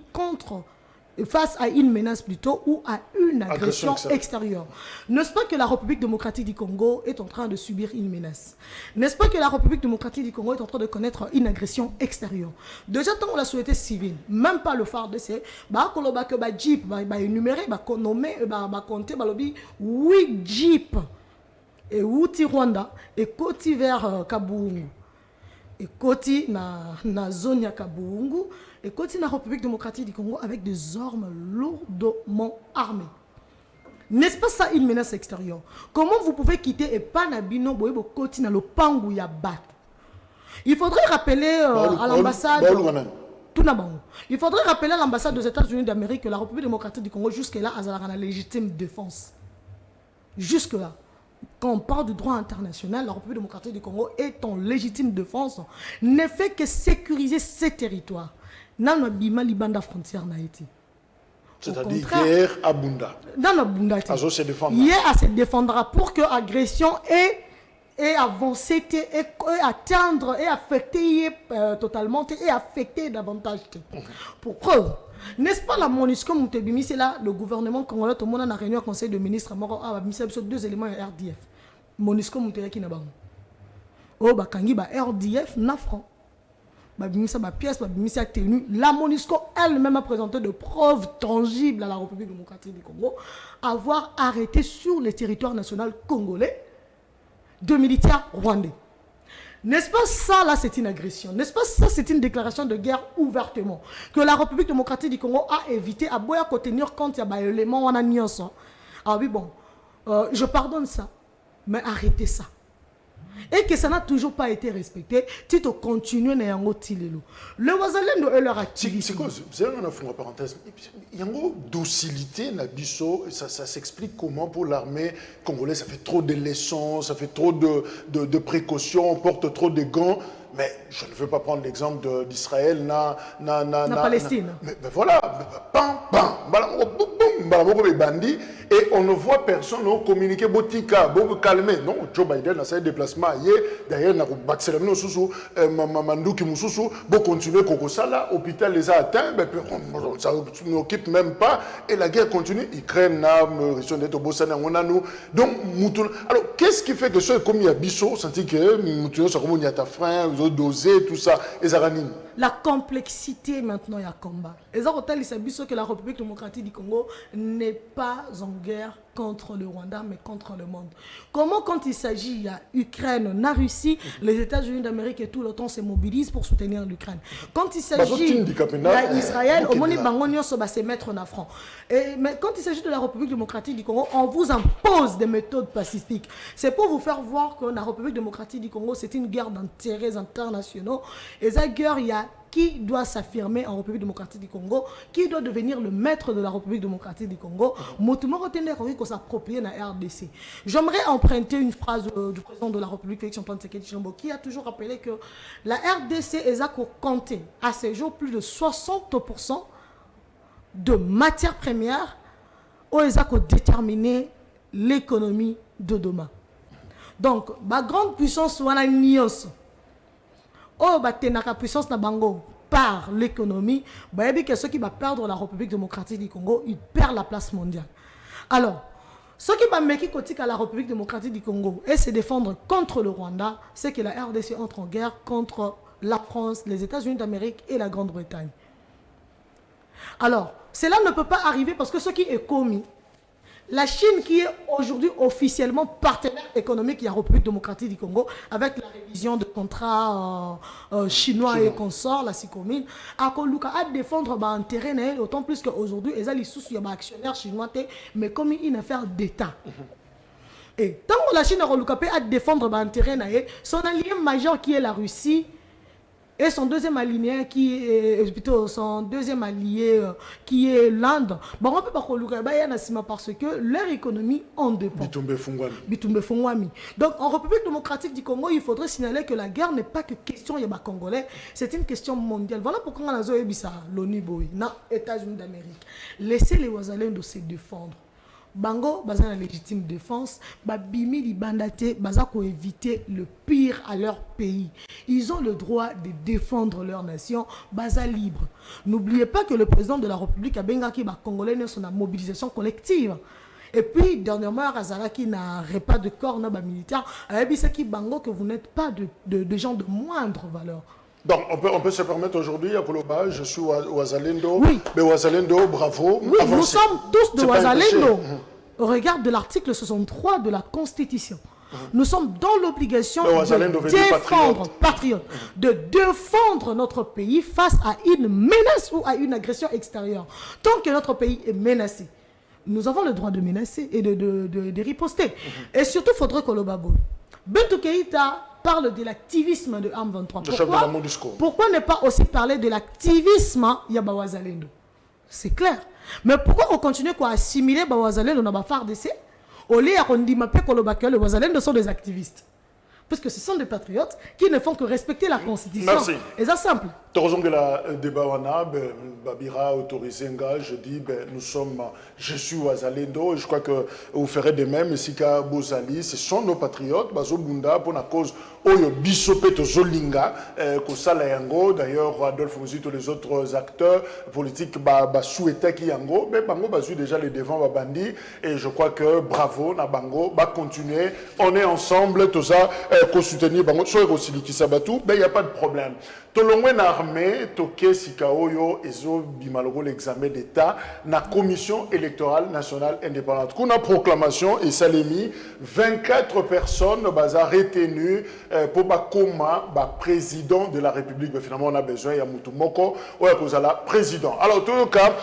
face à une menace plutôt ou à une agression extérieure. N'est-ce pas que la République démocratique du Congo est en train de subir une menace? N'est-ce pas que la République démocratique du Congo est en train de connaître une agression extérieure? Déjà, tant que la société civile, même pas le phare de ces, jeep, énuméré, nommer, compter, 8 jeeps. Et Outi Rwanda, et Koti vers Kabungu, et Koti na zone ya Kabungu, et Koti na République démocratique du Congo avec des armes lourdement armées. N'est-ce pas ça une menace extérieure? Comment vous pouvez quitter et pas na bino boyebo Koti na lopangu ya bat? Il faudrait rappeler à l'ambassade. Il faudrait rappeler à l'ambassade des États-Unis d'Amérique que la République démocratique du Congo jusque-là a la légitime défense. Jusque-là. Quand on parle du droit international, la République démocratique du Congo est en légitime défense, ne fait que sécuriser ses territoires. Dans le Bima Libanda frontière n'a été. C'est-à-dire hier à Bunda. Dans le Bunda. Hier à se défendra pour que l'agression ait avancé et atteindre et affecter totalement et affecter davantage. Pour preuve. N'est-ce pas la MONUSCO Moutebimi, c'est là le gouvernement congolais, tout le monde a une réunion au conseil de ministres, deux éléments RDF. MONUSCO Moutebimi na bango. Oh, bakangi ba RDF na franc. Babimisa ba pièce, babimisa tenue. La MONUSCO elle-même a présenté de preuves tangibles à la République démocratique du Congo, avoir arrêté sur le territoire national congolais de militaires rwandais. N'est-ce pas ça, là, c'est une agression? N'est-ce pas ça, c'est une déclaration de guerre ouvertement? Que la République démocratique du Congo a évité à boire à tenir compte, il y a des éléments, on a mis ensemble. Ah oui, bon, je pardonne ça, mais arrêtez ça. Et que ça n'a toujours pas été respecté, Tito continue à yango tilelo. Le Wazalendo et leur activité. C'est quoi? C'est une parenthèse. Il y a une docilité, ça s'explique comment pour l'armée congolaise, ça fait trop de leçons, ça fait trop de précautions, on porte trop de gants. Mais je ne veux pas prendre l'exemple d'Israël, Palestine. Mais voilà, bandits, et on ne voit personne communiquer, botika, calmer. Non, Joe Biden a fait un déplacement hier, d'ailleurs, il a continuer Kokosala, l'hôpital les a atteints, ça ne nous occupe même pas, et la guerre continue. Ukraine, donc, alors, qu'est-ce qui fait que ce comme il y a Bissot, senti que Moutoulou, ça comme il y a ta frein, dosé, tout ça, et Zaranine. La complexité maintenant, il y a combat. Et ça, que la République démocratique du Congo n'est pas en guerre contre le Rwanda, mais contre le monde. Comment, quand il s'agit, il y a Ukraine, la Russie, les États-Unis d'Amérique et tout le temps se mobilisent pour soutenir l'Ukraine. Quand il s'agit d'Israël, au moment où va se mettre en affront. Mais quand il s'agit de la République démocratique du Congo, on vous impose des méthodes pacifiques. C'est pour vous faire voir que la République démocratique du Congo, c'est une guerre d'intérêts internationaux. Et cette guerre, il y a qui doit s'affirmer en République démocratique du Congo, qui doit devenir le maître de la République démocratique du Congo. Motumoro Tende qu'on s'approprie dans la RDC. J'aimerais emprunter une phrase du président de la République, Félix Antoine Tshisekedi Tshilombo, qui a toujours rappelé que la RDC est à compter à ces jours plus de 60% de matières premières où ils ont déterminé l'économie de demain. Donc, ma grande puissance ou la nios, oh tenaka puissance na bango par l'économie, bah que ceux qui va perdre la République démocratique du Congo, ils perdent la place mondiale. Alors, ceux qui va mettre côté à la République démocratique du Congo et se défendre contre le Rwanda, c'est que la RDC entre en guerre contre la France, les États-Unis d'Amérique et la Grande-Bretagne. Alors, cela ne peut pas arriver parce que ce qui est commis, la Chine qui est aujourd'hui officiellement partenaire économique de la République démocratique du Congo avec la révision de contrats chinois et consorts, la SICOMIN, a défendre l'intérêt, d'autant plus qu'aujourd'hui, ils ont les sous actionnaires chinois, mais comme une affaire d'État. Et tant que la Chine a défendre l'intérêt, son allié majeur qui est la Russie, et son deuxième allié qui est plutôt son deuxième allié qui est l'Inde, bon, on peut pas parce que leur économie en dépend. Bitumbe Fungwami. Donc en République démocratique du Congo, il faudrait signaler que la guerre n'est pas que question yaba congolais, c'est une question mondiale. Voilà pourquoi on a l'ONU boy, na États-Unis d'Amérique. Laissez les Wazalendo se défendre. Bango, baza la légitime défense, babimi li bandate, baza ko éviter le pire à leur pays. Ils ont le droit de défendre leur nation, baza libre. N'oubliez pas que le président de la République a bengaki ba congolais ne son mobilisation collective. Et puis dernièrement Razalaki n'arrête pas de corps na ba militaire, qui bango que vous n'êtes pas de gens de moindre valeur. Donc, on peut se permettre aujourd'hui, à Koloba, je suis Wazalendo, oui. Mais Wazalendo, bravo. Oui, nous sommes tous de Wazalendo. Au regard de l'article 63 de la Constitution, nous sommes dans l'obligation de défendre, patriote, de défendre notre pays face à une menace ou à une agression extérieure. Tant que notre pays est menacé, nous avons le droit de menacer et de riposter. Et surtout, il faudrait que le Babo. Bentou Keïta parle de l'activisme de Arme 23. Pourquoi ne pas aussi parler de l'activisme Yabawazalendo? C'est clair. Mais pourquoi on continue à assimiler Bawazalendo dans la FARDC au lieu de dire que les Wazalendo sont des activistes? Parce que ce sont des patriotes qui ne font que respecter la Constitution. Merci. Et c'est simple. Heureusement que le débat Babira autorisé, je dis, je suis Wazalendo, et je crois que vous ferez de même, Sika Bozali, ce sont nos patriotes, Bazo Bunda, pour la cause, Oyo Bisope Zolinga, Kosala Yango, d'ailleurs, Adolphe Mouzi, tous les autres acteurs politiques, souhaitaient qu'il Yango, mais Bango Bazu déjà les devants, Bandi, et je crois que bravo, Nabango, continuer, on est ensemble, tout ça, pour soutenir Bango, soit aussi Kisabatu, il n'y a pas de problème. Tolongwe na armée, toke sikaoyo ezo bimaloko l'examen d'état na commission électorale nationale indépendante. Kuna proclamation et salemi 24 personnes baza retenues pour bakoma ba président de la République. Mais finalement on a besoin ya mutu moko ou ya kozala président. Alors tout le cas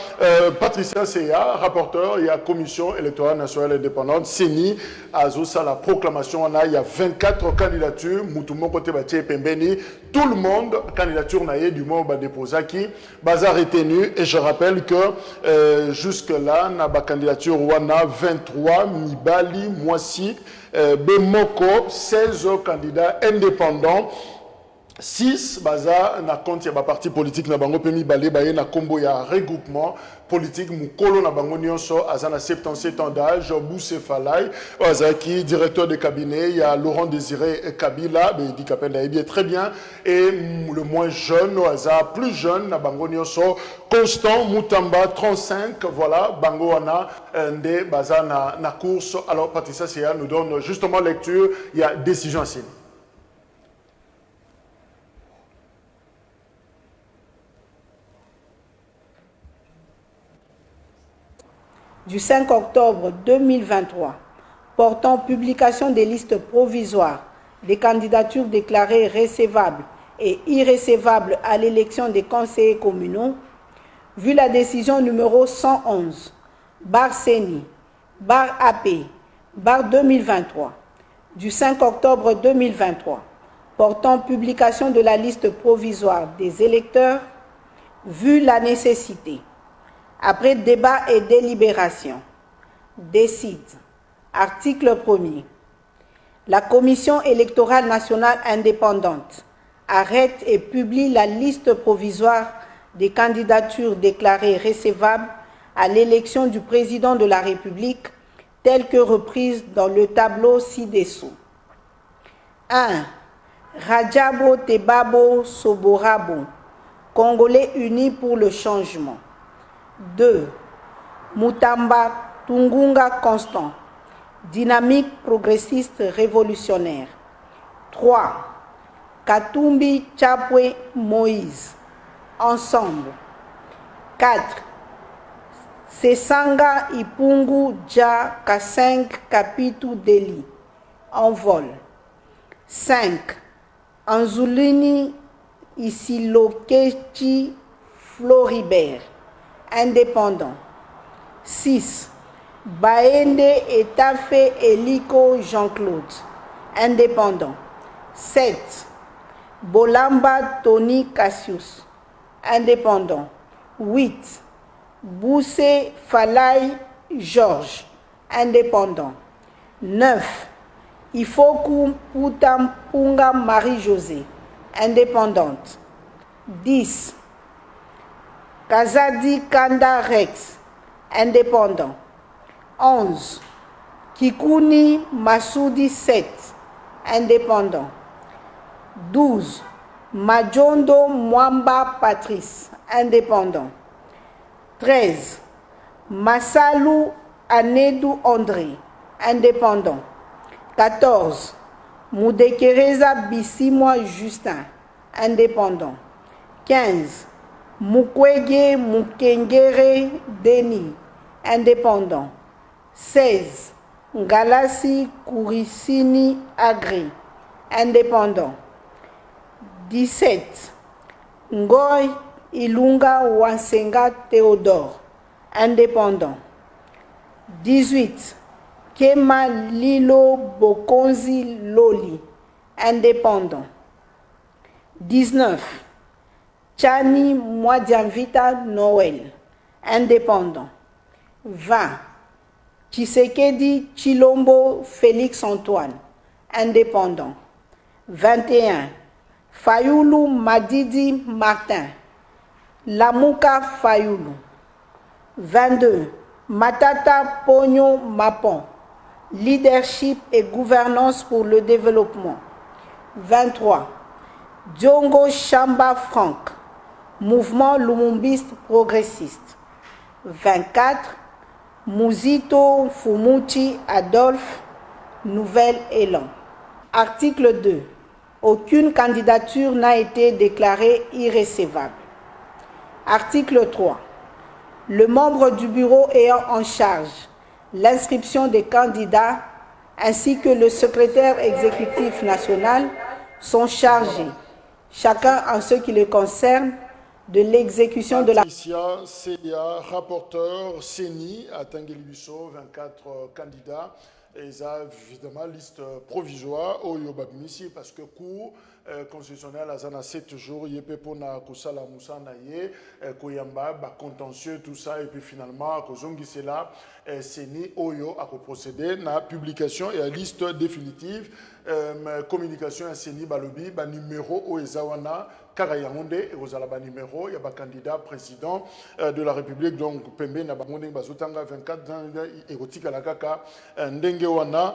Patricia Seya, rapporteur, il y a commission électorale nationale indépendante, CENI azo ça la proclamation on a il y a 24 candidatures, mutu moko te ba tie pembeni, tout le monde candidature naïe du moment déposé qui bazar retenu et je rappelle que jusque là na ba candidature wana 23 mibali moisi bemoko 16 candidats indépendants 6 baza na compte ya ba parti politique na bango pemi balé baye na kombo ya regroupement politique mukolo na bango nyonso azana 77 ans d'âge Bousse Falay Azaki directeur de cabinet il y a Laurent Désiré Kabila be dit kapenda bien très bien et le moins jeune aza plus jeune na bango nyonso Constant Mutamba 35 voilà bango wana ndé baza na course. Alors Patricia Seya nous donne justement lecture, il y a décision signe. Du 5 octobre 2023, portant publication des listes provisoires des candidatures déclarées recevables et irrécevables à l'élection des conseillers communaux, vu la décision numéro 111, bar CENI, bar AP, bar 2023, du 5 octobre 2023, portant publication de la liste provisoire des électeurs, vu la nécessité, après débat et délibération, décide, article 1er, la Commission électorale nationale indépendante arrête et publie la liste provisoire des candidatures déclarées recevables à l'élection du président de la République, telle que reprise dans le tableau ci-dessous. 1. Rajabo Tebabo Soborabo, Congolais unis pour le changement. 2. Mutamba Tungunga Constant, dynamique progressiste révolutionnaire. 3. Katumbi Chapwe Moïse, ensemble. 4. Sesanga Ipungu Dja Kaseng Kapitu Deli, en vol. 5. Anzulini Isilokechi Floribert, indépendant. 6. Baende Etafe Eliko Jean-Claude, indépendant. 7. Bolamba Tony Cassius, indépendant. 8. Bousse Falai Georges, indépendant. 9. Ifoku Putampunga Marie-Josée, indépendante. 10. Kazadi Kanda Rex, indépendant. 11. Kikuni Massoudi 7, indépendant. 12. Majondo Mwamba Patrice, indépendant. 13. Massalou Anedou André, indépendant. 14. Moudekereza Bissimwa Justin, indépendant. 15. Mukwege Mukengere Denis, indépendant. 16. Ngalasi Kourisini Agri, indépendant. 17. Ngoy Ilunga Wansenga Théodore, indépendant. 18. Kema Lilo Bokonzi Loli, indépendant. 19. Chani Mwadianvita Noël, indépendant. 20. Tshisekedi Chilombo Félix Antoine, indépendant. 21. Fayoulou Madidi Martin, Lamouka Fayoulou. 22. Matata Pogno Mapon, leadership et gouvernance pour le développement. 23. Diongo Chamba Franck, mouvement lumumbiste progressiste. 24. Mouzito Fumuchi Adolphe, Nouvel Élan. Article 2. Aucune candidature n'a été déclarée irrecevable. Article 3. Le membre du bureau ayant en charge l'inscription des candidats ainsi que le secrétaire exécutif national sont chargés, chacun en ce qui le concerne, de l'exécution de la... CIA, rapporteur, CENI, à Tanguy-Libiso, 24 candidats. Et ça, évidemment, liste provisoire au Yobabmisi, parce que cours constitutionnel à 7 jours, il y a pour na kusala musa na ye, koyamba, contentieux, tout ça, et puis finalement, kozongi c'est là, CENI, Oyo, a procédé na publication et à liste définitive, communication à CENI, balobi, numéro Oezawana, Karayaonde, et Ozalaba numéro, il y a un candidat président de la République, donc Pembe Nabangonde Bazotanga 24 ans, érotique à la Kaka, Ndengewana,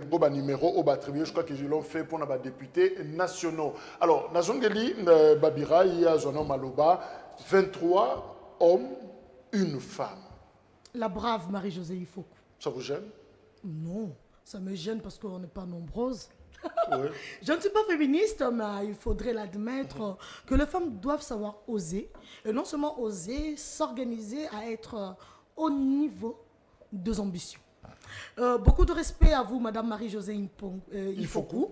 Boba numéro au attribué, je crois qu'ils l'ont fait pour les députés nationaux. Alors, Nazongeli Babira, il y a Zono Maloba, 23 hommes, une femme. La brave Marie-Josée Ifoku. Ça vous gêne? Non, ça me gêne parce qu'on n'est pas nombreuses. Oui. Je ne suis pas féministe, mais il faudrait l'admettre que les femmes doivent savoir oser. Et non seulement oser, s'organiser à être au niveau des ambitions. Beaucoup de respect à vous, Madame Marie-Josée Ifoku,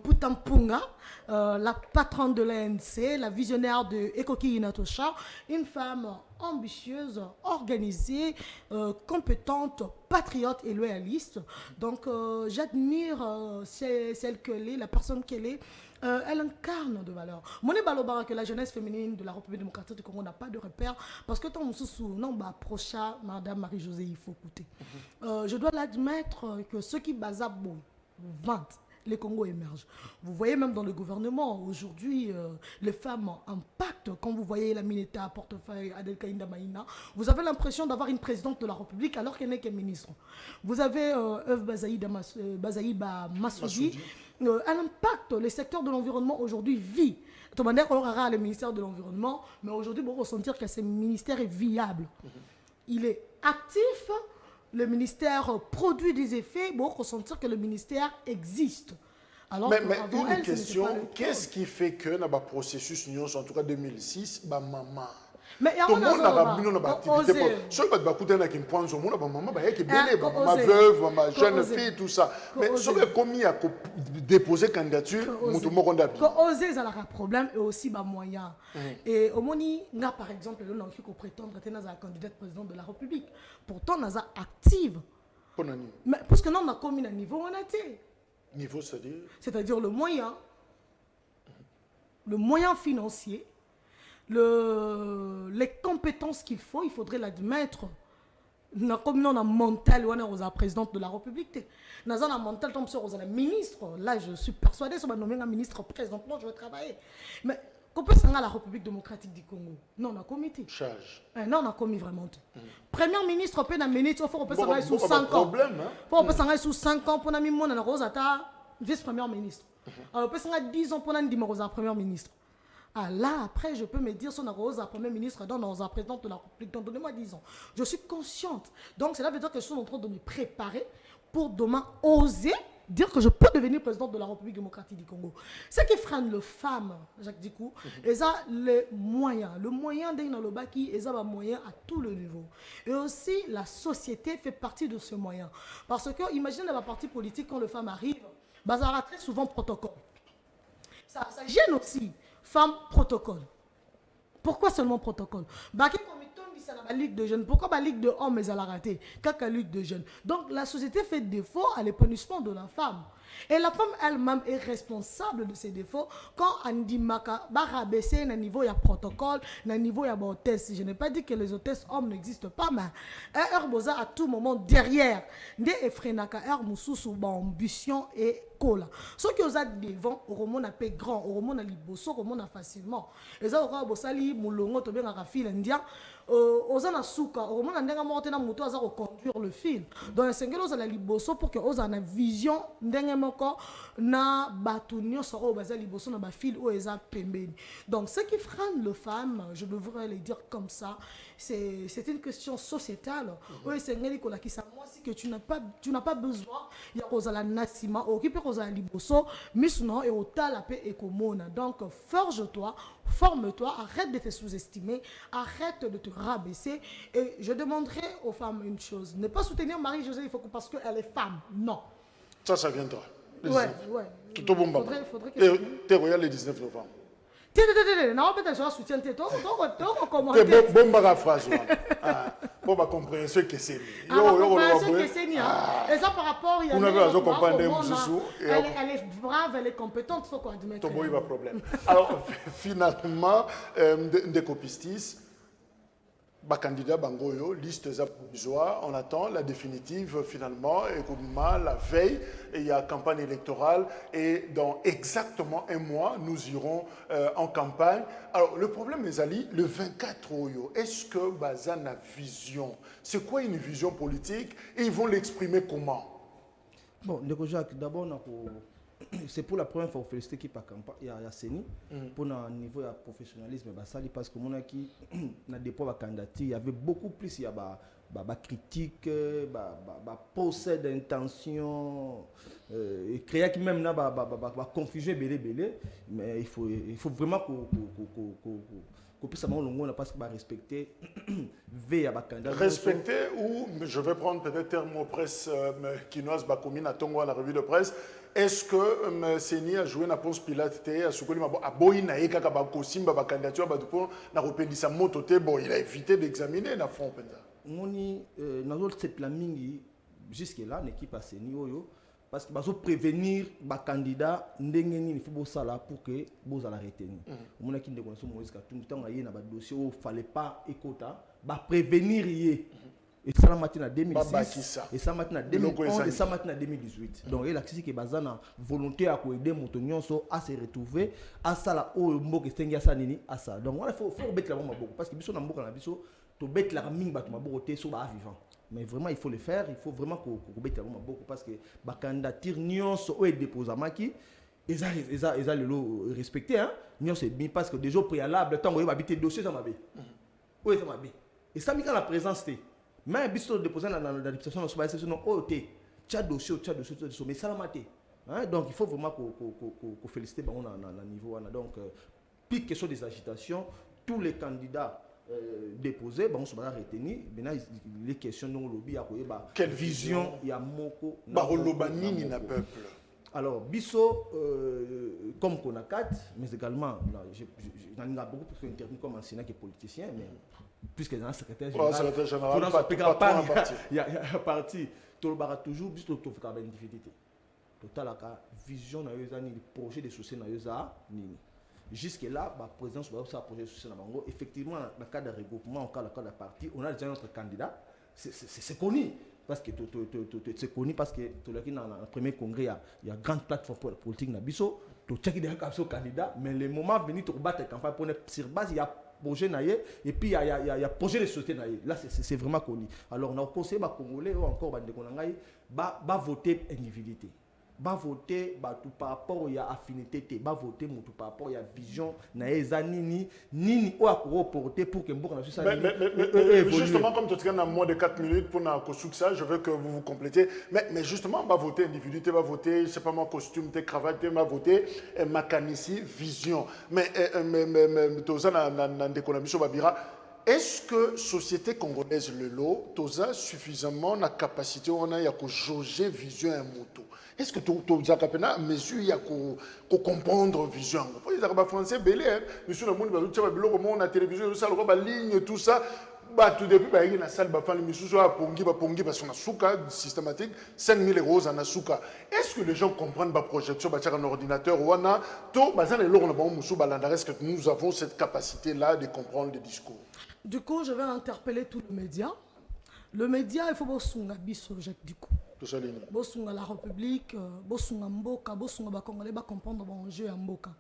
Putampunga, la patronne de l'ANC, la visionnaire de Ekoki Inatosha, une femme ambitieuse, organisée, compétente, patriote et loyaliste. Donc, j'admire celle qu'elle est, la personne qu'elle est. Elle incarne de valeurs. Moni Balobara que la jeunesse féminine de la République démocratique du Congo n'a pas de repère parce que tant mon sous non bah procha Madame Marie-Josée il faut écouter. Je dois l'admettre que ceux qui basabou 20 les Congos émergent. Vous voyez même dans le gouvernement, aujourd'hui, les femmes impactent. Quand vous voyez la Mineta à portefeuille Adelkaïnda Maïna, vous avez l'impression d'avoir une présidente de la République alors qu'elle n'est qu'un ministre. Vous avez Euv Bazaïba Massoudi. Elle impacte le secteur de l'environnement aujourd'hui vit. De manière qu'on aura le ministère de l'environnement, mais aujourd'hui, on peut ressentir que ce ministère est viable. Il est actif. Le ministère produit des effets, bon, ressentir que le ministère existe. Alors mais une question, qu'est-ce qui fait que dans le processus, en tout cas 2006, maman mais il y a une activité. Ce qui ma veuve, ma jeune fille, tout ça. Mais ce qui est commis à déposer candidature, oser, ça a un problème et aussi un moyen. Et au Moni, par exemple, on a prétendre être la candidate présidente de la République. Pourtant, on a active. Mais parce que nous, on a commis un niveau, on a été. Niveau, c'est-à-dire? C'est-à-dire le moyen financier. Les compétences qu'il faut, il faudrait l'admettre. Comme nous, on a mental, on est la présidente de la République. Nous avons un mental, comme ça, on est ministre. Là, je suis persuadée que si on nommer un ministre présentement, je vais travailler. Mais qu'on peut s'en aller à la République démocratique du Congo. Non, on a commis. Charge. Non, on a commis vraiment. Premier ministre, on peut s'en aller sous 5 ans. On peut s'en aller sous 5 ans pour nous on a Rosa vice-premier ministre. On peut s'en aller 10 ans pour nous dire premier ministre. Ah là, après, je peux me dire, si on a Rosa, Premier ministre, dans un président de la République, donc donnez-moi 10 ans. Je suis consciente. Donc, cela veut dire que je suis en train de me préparer pour demain oser dire que je peux devenir président de la République démocratique du Congo. Ce qui freine les femmes, Jacques Dickou, ils ont les moyens. Le moyen d'un lobaki, ils ont les moyens à tous les niveaux. Et aussi, la société fait partie de ce moyen. Parce que, imaginez dans la partie politique, quand les femmes arrivent, ça aura très souvent protocole. Ça gêne aussi. Femmes, protocole. Pourquoi seulement protocole? La ligue de jeunes. Pourquoi la ligue de hommes est à la rater? Quand la ligue de jeunes. Donc la société fait défaut à l'épanouissement de la femme. Et la femme elle-même est responsable de ses défauts. Quand on dit Maka, rabaisser à niveau il y a protocole, à niveau il y a hôtesse. Je n'ai pas dit que les hôtesses hommes n'existent pas, mais Herbosa à tout moment derrière. Des effrénaka Hermoussou, ambition et cola. Ceux qui ont devant, au roman a paix grand, au roman a liboso, au roman a facilement. Et ça aura bosali moulongo to bien à fil indien. Aux ana souka, au roman a ndenga morte na moto à reconduire le fil. Donc un single aux a la liboso pour que aux ana vision ndenga moko na batunio soro baza liboso na ba fil ou eza pembeni. Donc ce qui freine le femme, je devrais le dire comme ça, c'est une question sociétale. Oui, c'est ngeli kola ki sa moi si que tu n'as pas besoin il y a Rosala Nassima occupe Rosala Liboso misno et ota la paix et komona. Donc forge-toi, forme-toi, arrête de te sous-estimer, arrête de te rabaisser et je demanderai aux femmes une chose, ne pas soutenir Marie-Josée il faut que parce qu'elle est femme. Non. Ça viendra. Ouais. Tout bon. Faudrait que tu regardes le 19 novembre. Non, peut-être je soutiens tes commentaires. Bon phrase. Bon compréhension que c'est. Compréhension que c'est. Et ça par rapport il y a elle est brave, elle est compétente, faut qu'on admette. Tout bon, pas problème. Alors finalement des copistis candidat Bangoyo, liste provisoire, on attend la définitive finalement, et la veille, il y a campagne électorale et dans exactement un mois, nous irons en campagne. Alors le problème est Ali, le 24 Oyo, est-ce que Bazan a vision? C'est quoi une vision politique et ils vont l'exprimer comment? Bon, Jacques, d'abord, c'est pour la première fois féliciter qui par campagne il y a Seni pour un niveau de professionnalisme parce que mon qui na dépôt de candidature il y avait beaucoup plus il y a critique possède d'intention et créer qui même na confusion belé mais il faut vraiment qu'on puisse parce que respecter veille à candidat respecter ou je vais prendre peut-être terme presse kinoise commune à Tongo à la revue de presse. Est-ce que Seni a joué na Ponce Pilate à Soukoli a boyi na eka ba kosimba ba candidature ba pour na rependisa moto te bon il a évité d'examiner na fond penza moni na autre cette la mingi jusque là l'équipe a Seni oyo parce que bazo prévenir ba candidat ndenge nini faut bosala pour que bozala retenir omona ki ndeko so Moïse Katumbi tanga ye na ba dossier où fallait pas écouta ba prévenir yé et ça matin en 2006 et ça matin en 2011 et ça matin en 2018 donc il a dit que bazana volonté à aider motonyon so à se retrouver à ça là au mboka stengia ça nini à ça donc il faut mettre la bombe beaucoup parce que biso na mboka na biso to bet la mingi bato maboko te so ba vivant. Mais vraiment, il faut le faire. Il faut vraiment qu'on mette beaucoup parce que la candidature nyonso o dépose maki ils ont le respecté hein nyonso bien parce que déjà au préalable tant on va habiter dossier ça m'a bien. Oui ça m'a bien. Et ça mika la présence té. Mais biso déposer dans la députation sur base non o té. Tcha dossier mais ça la maté. Hein donc il faut vraiment qu'on féliciter bon na niveau là donc puis question des agitations tous les candidats déposé bon on va retenir maintenant les questions non lobby à quoi quelle vision il y a moko barolobanini na peuple alors biso comme qu'on a quatre mais également j'en ai beaucoup plus intervenu comme enseignant que politicien mais puisque dans secrétaire général il y a parti tout le bar toujours biso to faire une difficulté total la vision na yoza ni projet de société na yoza nini. Jusque-là, la présidence va faire projet social. Effectivement, dans le cas de regroupement, dans le cas de parti, on a déjà notre candidat. C'est connu. Parce que c'est connu parce que dans le premier congrès, il y a une grande plateforme politique dans Bisso. Tu as des candidats, mais le moment venu, tu battre la campagne pour sur base, il y a projet et puis il y a projet de société. Là, c'est vraiment connu. Alors, on a conseillé aux Congolais encore de voter individualité. Va voter tout par rapport à affinité va voter tout par rapport à vision na ezanini nini ou à porter pour que mboka na ça mais justement comme tu as moins de 4 minutes pour na ça je veux que vous vous complétez mais justement va voter individualité va voter je sais pas moi costume tes cravate va voter makanici vision mais toza na décolamation babira. Est-ce que société congolaise le lot toza suffisamment na capacité on a jauger vision un moto est-ce que toza kapena mesure ya ko comprendre vision pour les arabes français belé monsieur le monde ba tcha biloko mo na télévision ça le ba ligne tout ça ba tout depuis ba na salle ba fali misusu ba pongi parce qu'on a souka systématique 5000 euros en souka est-ce que les gens comprennent ba projection ba tcha un ordinateur ou na to ba ça les loro na ba musu ba landa est-ce que nous avons cette capacité là de comprendre les discours. Du coup, je vais interpeller tous les médias. Le média, il faut bosunga biso Jacques Dickou. Bosunga la République, bosunga Mboka, bosunga ba Congolais ba comprendre bon enjeu à Mboka.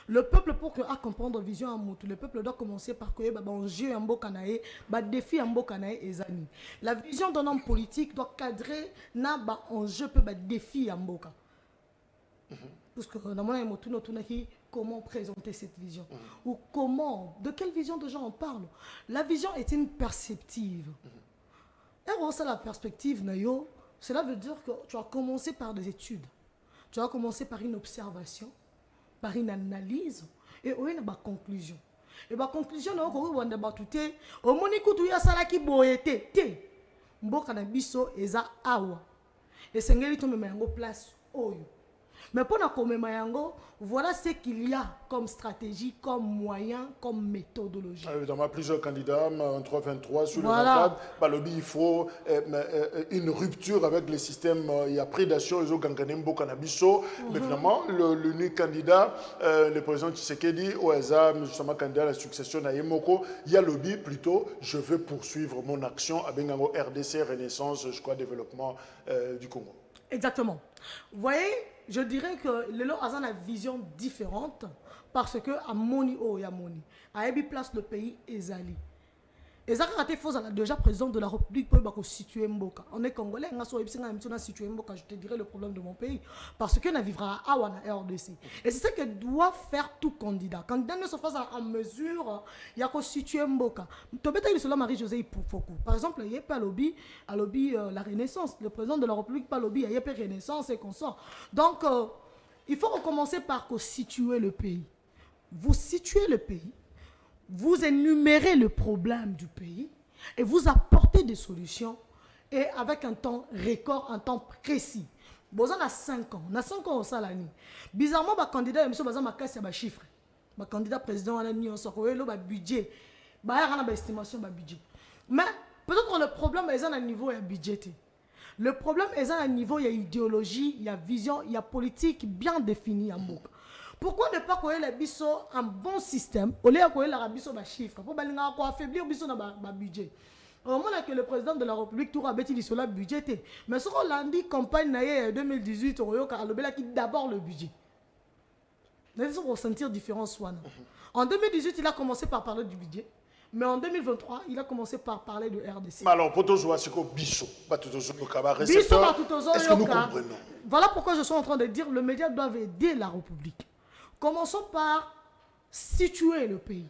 Le peuple pour que a comprendre vision à Moutou, le peuple doit commencer par que ba enjeu à Mboka naé, ba défi à Mboka naé ezani. La vision d'un homme politique doit cadrer na ba enjeu peut ba défi à Mboka. Parce que comment présenter cette vision ou comment, de quelle vision de gens on parle. La vision est une perspective. Et on sait la perspective, cela veut dire que tu as commencé par des études, tu as commencé par une observation, par une analyse et on a une conclusion. Et la conclusion, on a tout au moniku tu ya sala ki boyete te mboka na biso eza awa et sengeli to me yango place oyo. Mais pour la Mayango, voilà ce qu'il y a comme stratégie, comme moyen, comme méthodologie. Évidemment, plusieurs candidats, en 323 sur voilà. Le 24, il faut une rupture avec le système. Il y a prédation, ils ont gagné beaucoup cannabiso. Mais finalement, l'unique candidat, le président Tshisekedi, OESA, justement candidat à la succession à Yemoko, il y a lobby plutôt, je veux poursuivre mon action avec RDC, Renaissance, je crois, développement du Congo. Exactement. Vous voyez, je dirais que le lot a une vision différente parce que à Moni o ya Moni, à Ebi place le pays Ezali. Ezali a été déjà président de la République pour situer Mboka. On est congolais, on a situé Mboka, je te dirais le problème de mon pays parce que on vivra à Awana RDC. Et c'est ça que doit faire tout candidat. Candidat ne se fasse en mesure, il y a qu'à situer Mboka. Tobeta il Marie-Josée Fokou. Par exemple, il y a pas lobby la Renaissance, le président de la République pas lobby, il y a pas Renaissance et consort. Donc il faut recommencer par situer le pays. Vous situez le pays. Vous énumérez le problème du pays et vous apportez des solutions et avec un temps record, un temps précis. Vous avez 5 ans. On a 5 ans au Salani. Bizarrement, le candidat, M. Bazan m'a cassé un chiffre. Le candidat président, il a un budget. Il a une estimation de budget. Mais peut-être que le problème est à un niveau budget. Le problème est à un niveau, il y a idéologie, il y a vision, il y a politique bien définie en Mboka. Pourquoi ne pas connaître les biso un bon système au lieu de connaître les biso chiffres pour affaiblir biso dans le budget. Au moment que le président de la République tout a bâti sur le budget, mais ce qu'on a dit campagne 2018 on a qui d'abord le budget. Nous allons ressentir différence. En 2018 il a commencé par parler du budget. Mais en 2023, il a commencé par parler de RDC. Mais alors, pour tous jouer, c'est quoi Bisso? Est-ce que nous comprenons? Voilà pourquoi je suis en train de dire que le média doit aider la République. Commençons par situer le pays.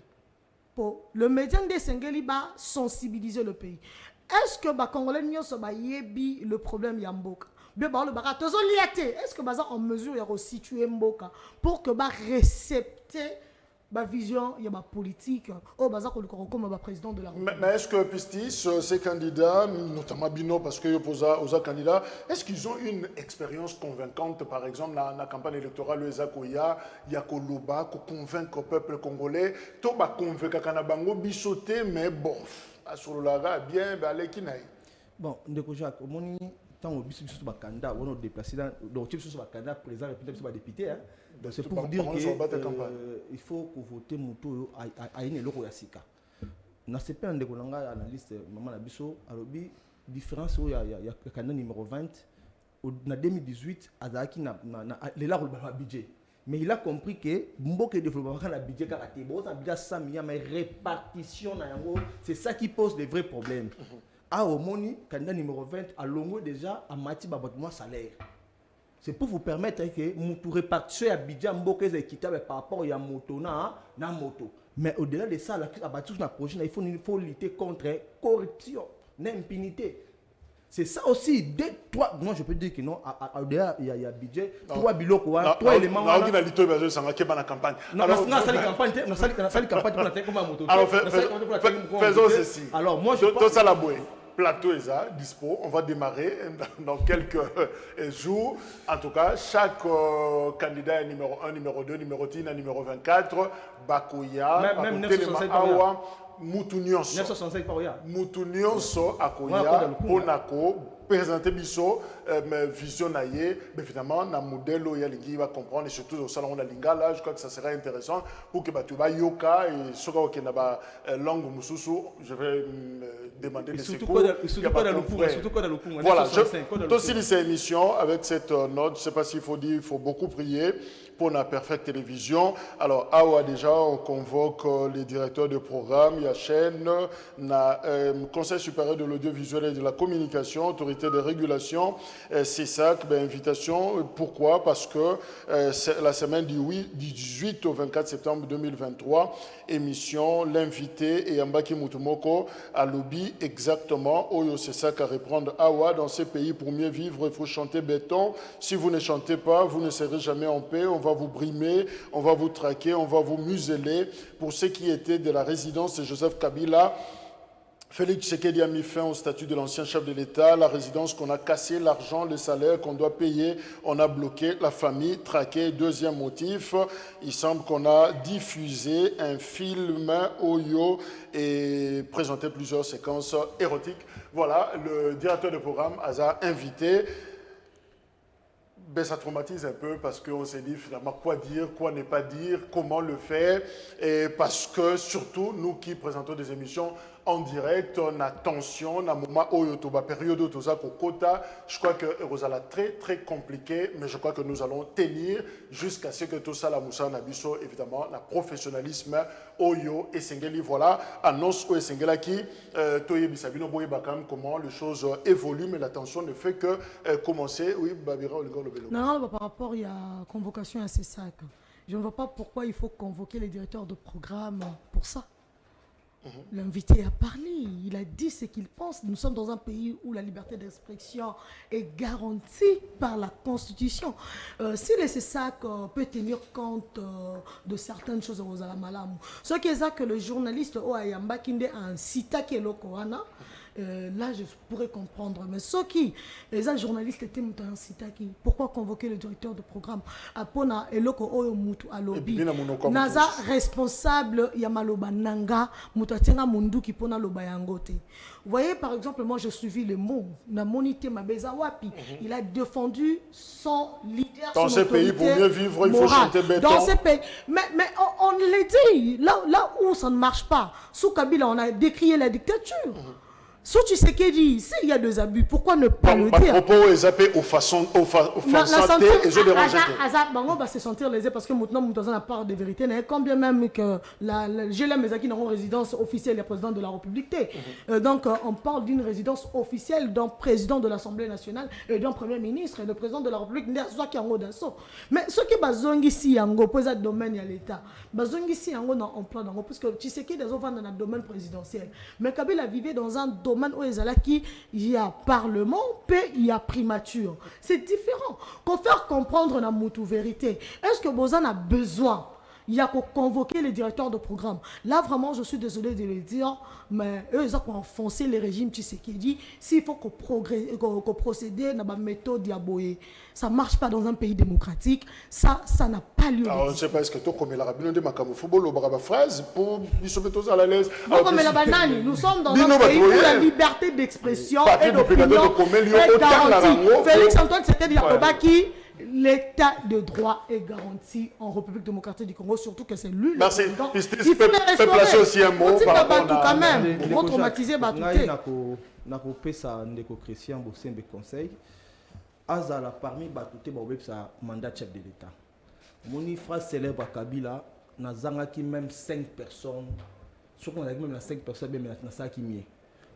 Pour le média de Sengeli va sensibiliser le pays. Est-ce que les Congolais ont le problème Yamboka? Est-ce que vous en mesure de situer Mboka pour que vous récepter la vision, il y a ma politique, comme président de la République. Mais est-ce que Pistis, ces candidats, notamment Bino, parce qu'ils posent aux candidats, est-ce qu'ils ont une expérience convaincante, par exemple, dans la campagne électorale, il y a Koloba, pour convaincre le peuple congolais, tout va convaincre Kanabango, Bissoté, mais bon, à Sololaga, bien, allez, qui n'aille. Bon, Ndeko Jacques, au moins, tant que biso biso bakanda on a déplacé dans donc biso bakanda président représentatif ba député hein. Donc c'est pour vous dire que il faut que voter moto a une loko ya sika. Na c'est pas Ndeko nanga analyste maman na biso alobi différence il y a candidat numéro 20 en 2018 azaki na les là le budget. Mais il a compris que Mboke développement na budget karaté bon ça budget 100 millions mais répartition na yango c'est ça qui pose les vrais problèmes. Ah, au moni, candidat numéro 20, à longo déjà, à mati babattement salaire. C'est pour vous permettre que vous répartissiez à Bidja Mboke est équitable par rapport à moto na moto. Mais au-delà de ça, il faut lutter contre corruption, l'impunité. C'est ça aussi. Dès toi, moi je peux dire que non, au-delà il y a budget, trois biloko, trois éléments. Non, il y a lito mais ça va la campagne. Non, na sali campagne, na sali campagne pour la comme moto. Alors faisons ceci. Alors moi je pense ça la boue. Plateau est là, dispo. On va démarrer dans quelques jours. En tout cas, chaque candidat est numéro 1, numéro 2, numéro 10, numéro 24. Bakoya, même 965 Awa, Moutounions. 965 Awa. Moutounions Akoya, Ponako, présenter Bisso, mais vision naïe, mais évidemment, dans le modèle où il va comprendre, et surtout au salon de Lingala, je crois que ça serait intéressant pour que tu vas yoka et ce qu'il y a langue mususu, je vais demander des secours. Surtout quoi dans le coup. Voilà, aussi cette émission avec cette note, je ne sais pas s'il faut dire, il faut beaucoup prier pour la Perfecte Télévision. Alors, Awa déjà, on convoque les directeurs de programme, il y a chaîne, le Conseil supérieur de l'audiovisuel et de la communication, autorité de régulation, c'est ça, invitation. Pourquoi? Parce que c'est la semaine du 18 au 24 septembre 2023, émission, l'invité et Ambaki Mutumoko à lobby exactement. Oyo, c'est ça qu'à reprendre Awa dans ces pays pour mieux vivre. Il faut chanter béton. Si vous ne chantez pas, vous ne serez jamais en paix. On va vous brimer, on va vous traquer, on va vous museler. Pour ceux qui étaient de la résidence de Joseph Kabila, Félix Tshisekedi a mis fin au statut de l'ancien chef de l'État, la résidence qu'on a cassé, l'argent, le salaire qu'on doit payer, on a bloqué, la famille traquée. Deuxième motif, il semble qu'on a diffusé un film Oyo et présenté plusieurs séquences érotiques. Voilà, le directeur de programme a invité. Ben, ça traumatise un peu parce qu'on s'est dit finalement quoi dire, quoi ne pas dire, comment le faire. Et parce que surtout, nous qui présentons des émissions en direct, on a tension, on a moment où période où quota. Je crois que Rosala très très compliqué, mais je crois que nous allons tenir jusqu'à ce que tout ça, la Moussa Nabiso, évidemment, le professionnalisme, Oyo et Sengeli, voilà, annonce au Sengela qui, Toye Bisabino Boye Bakam, comment les choses évoluent, mais la tension ne fait que commencer. Oui, Babira Oligor. Non, par rapport, il y a convocation à ces sacs. Je ne vois pas pourquoi il faut convoquer les directeurs de programme pour ça. L'invité a parlé, il a dit ce qu'il pense. Nous sommes dans un pays où la liberté d'expression est garantie par la Constitution. Si le CESAC peut tenir compte de certaines choses aux Alamalam, ce qui est ça que le journaliste Oayamba Kinde a un cita qui est lokoana, là je pourrais comprendre. Mais ceux qui, les journalistes étaient qui, pourquoi convoquer le directeur de programme Apona eloko oyo mutu alobi naza responsable ya maloba nanga mutatenga mundu ki pona loba yangote. Vous voyez par exemple, moi je suivi le mot na monité mabeza wapi, il a défendu son leader. Dans ces pays pour mieux vivre il faut chanter béton. Dans ces pays, mais on l'a dit, là où ça ne marche pas, sous Kabila on a décrié la dictature. Si tu sais qu'il dit, s'il y a des abus, pourquoi ne pas le dire? Propos est zappé aux façons santé et je dérange. Bango va se sentir lésé parce que maintenant, nous avons la part de vérité. Quand bien même que j'ai les Mezaki n'ont résidence officielle, le président de la République. Donc, on parle d'une résidence officielle d'un président de l'Assemblée nationale et d'un premier ministre et le président de la République. Mais ce qui est bazongi ici, yango, pose un domaine à l'État. Bazongi ici, yango, en plan d'ango, parce que tu sais qu'il y a des enfants dans le domaine présidentiel. Mais Kabila vivait dans un domaine où il y a parlement, puis il y a primature. C'est différent. Qu'on faire comprendre la moutou vérité. Est-ce que Bozan a besoin? Il y a qu'à convoquer les directeurs de programme. Là, vraiment, je suis désolé de le dire, mais eux, ils ont enfoncé les régimes Tshisekedi. S'il faut qu'on procède dans la méthode Yaboé, ça ne marche pas dans un pays démocratique. Ça n'a pas lieu. Alors, je ne sais pas, est-ce que tu as comme la rabine de Makamo Football ou phrase pour nous sauver tous à la l'aise? Nous sommes dans un pays où la liberté d'expression et d'opinion est garantie. Félix Antoine, c'était Yakoba qui. L'état de droit est garanti en République démocratique du Congo, surtout que c'est lui le président. Il faut placer aussi un mot par rapport à... quand même, pour traumatiser Batouté. Nakopé ça ndeko Christian Bosembe conseil. Azala parmi Batouté Bobeb sa mandat chef de l'État. Moni phrase célèbre à Kabila, nazanga qui même 5 personnes, surtout même 5 personnes, mais na ça qui mieux.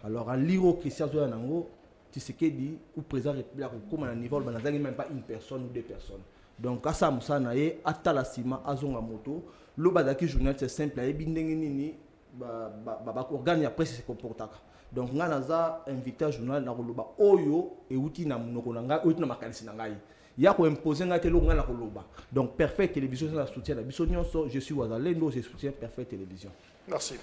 Alors à liro Christian Zoyanango, Tshisekedi ou président République comme à niveau il n'y a même pas une personne ou 2 personnes. Donc à ça naé atala sima azonga moto lo badaki journal c'est simple et bindenge nini ba organe après se comportaka. Donc nga naza invité journal na koloba oyo e uti na munoko na ngai oyo na makanisi na ngai ya ko imposer nga te lo nga na koloba. Donc Perfect Télévision ça soutient la biso nyonso, je suis Wazalendo, je soutiens Perfect Télévision. Merci.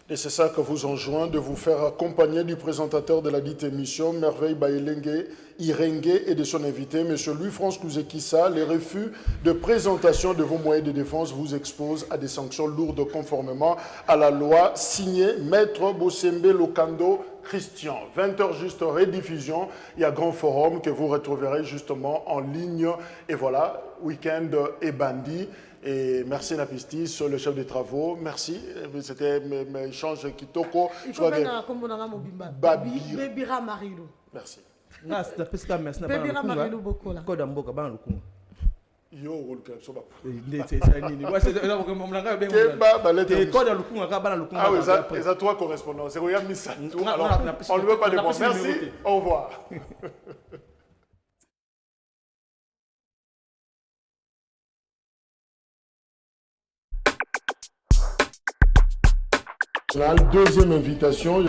Et c'est ça que vous enjoint de vous faire accompagner du présentateur de la dite émission, Merveille Bayelengue, Irengue et de son invité, M. Louis-France Kouzekissa. Les refus de présentation de vos moyens de défense vous exposent à des sanctions lourdes conformément à la loi signée Maître Bosembe Lokando Christian. 20h juste rediffusion. Il y a grand forum que vous retrouverez justement en ligne. Et voilà, week-end et bandit. Et merci Napistis, le chef des travaux. Merci. C'était mes échanges Kitoko. Il faut bien comme on a Bébira Marilou. Merci. Bébira Marilou beaucoup là. Yo rôle club so ba. Ah oui, ça toi correspondant. C'est Royal Missa. Alors on ne veut pas de bon. Merci. Au revoir. Deuxième invitation.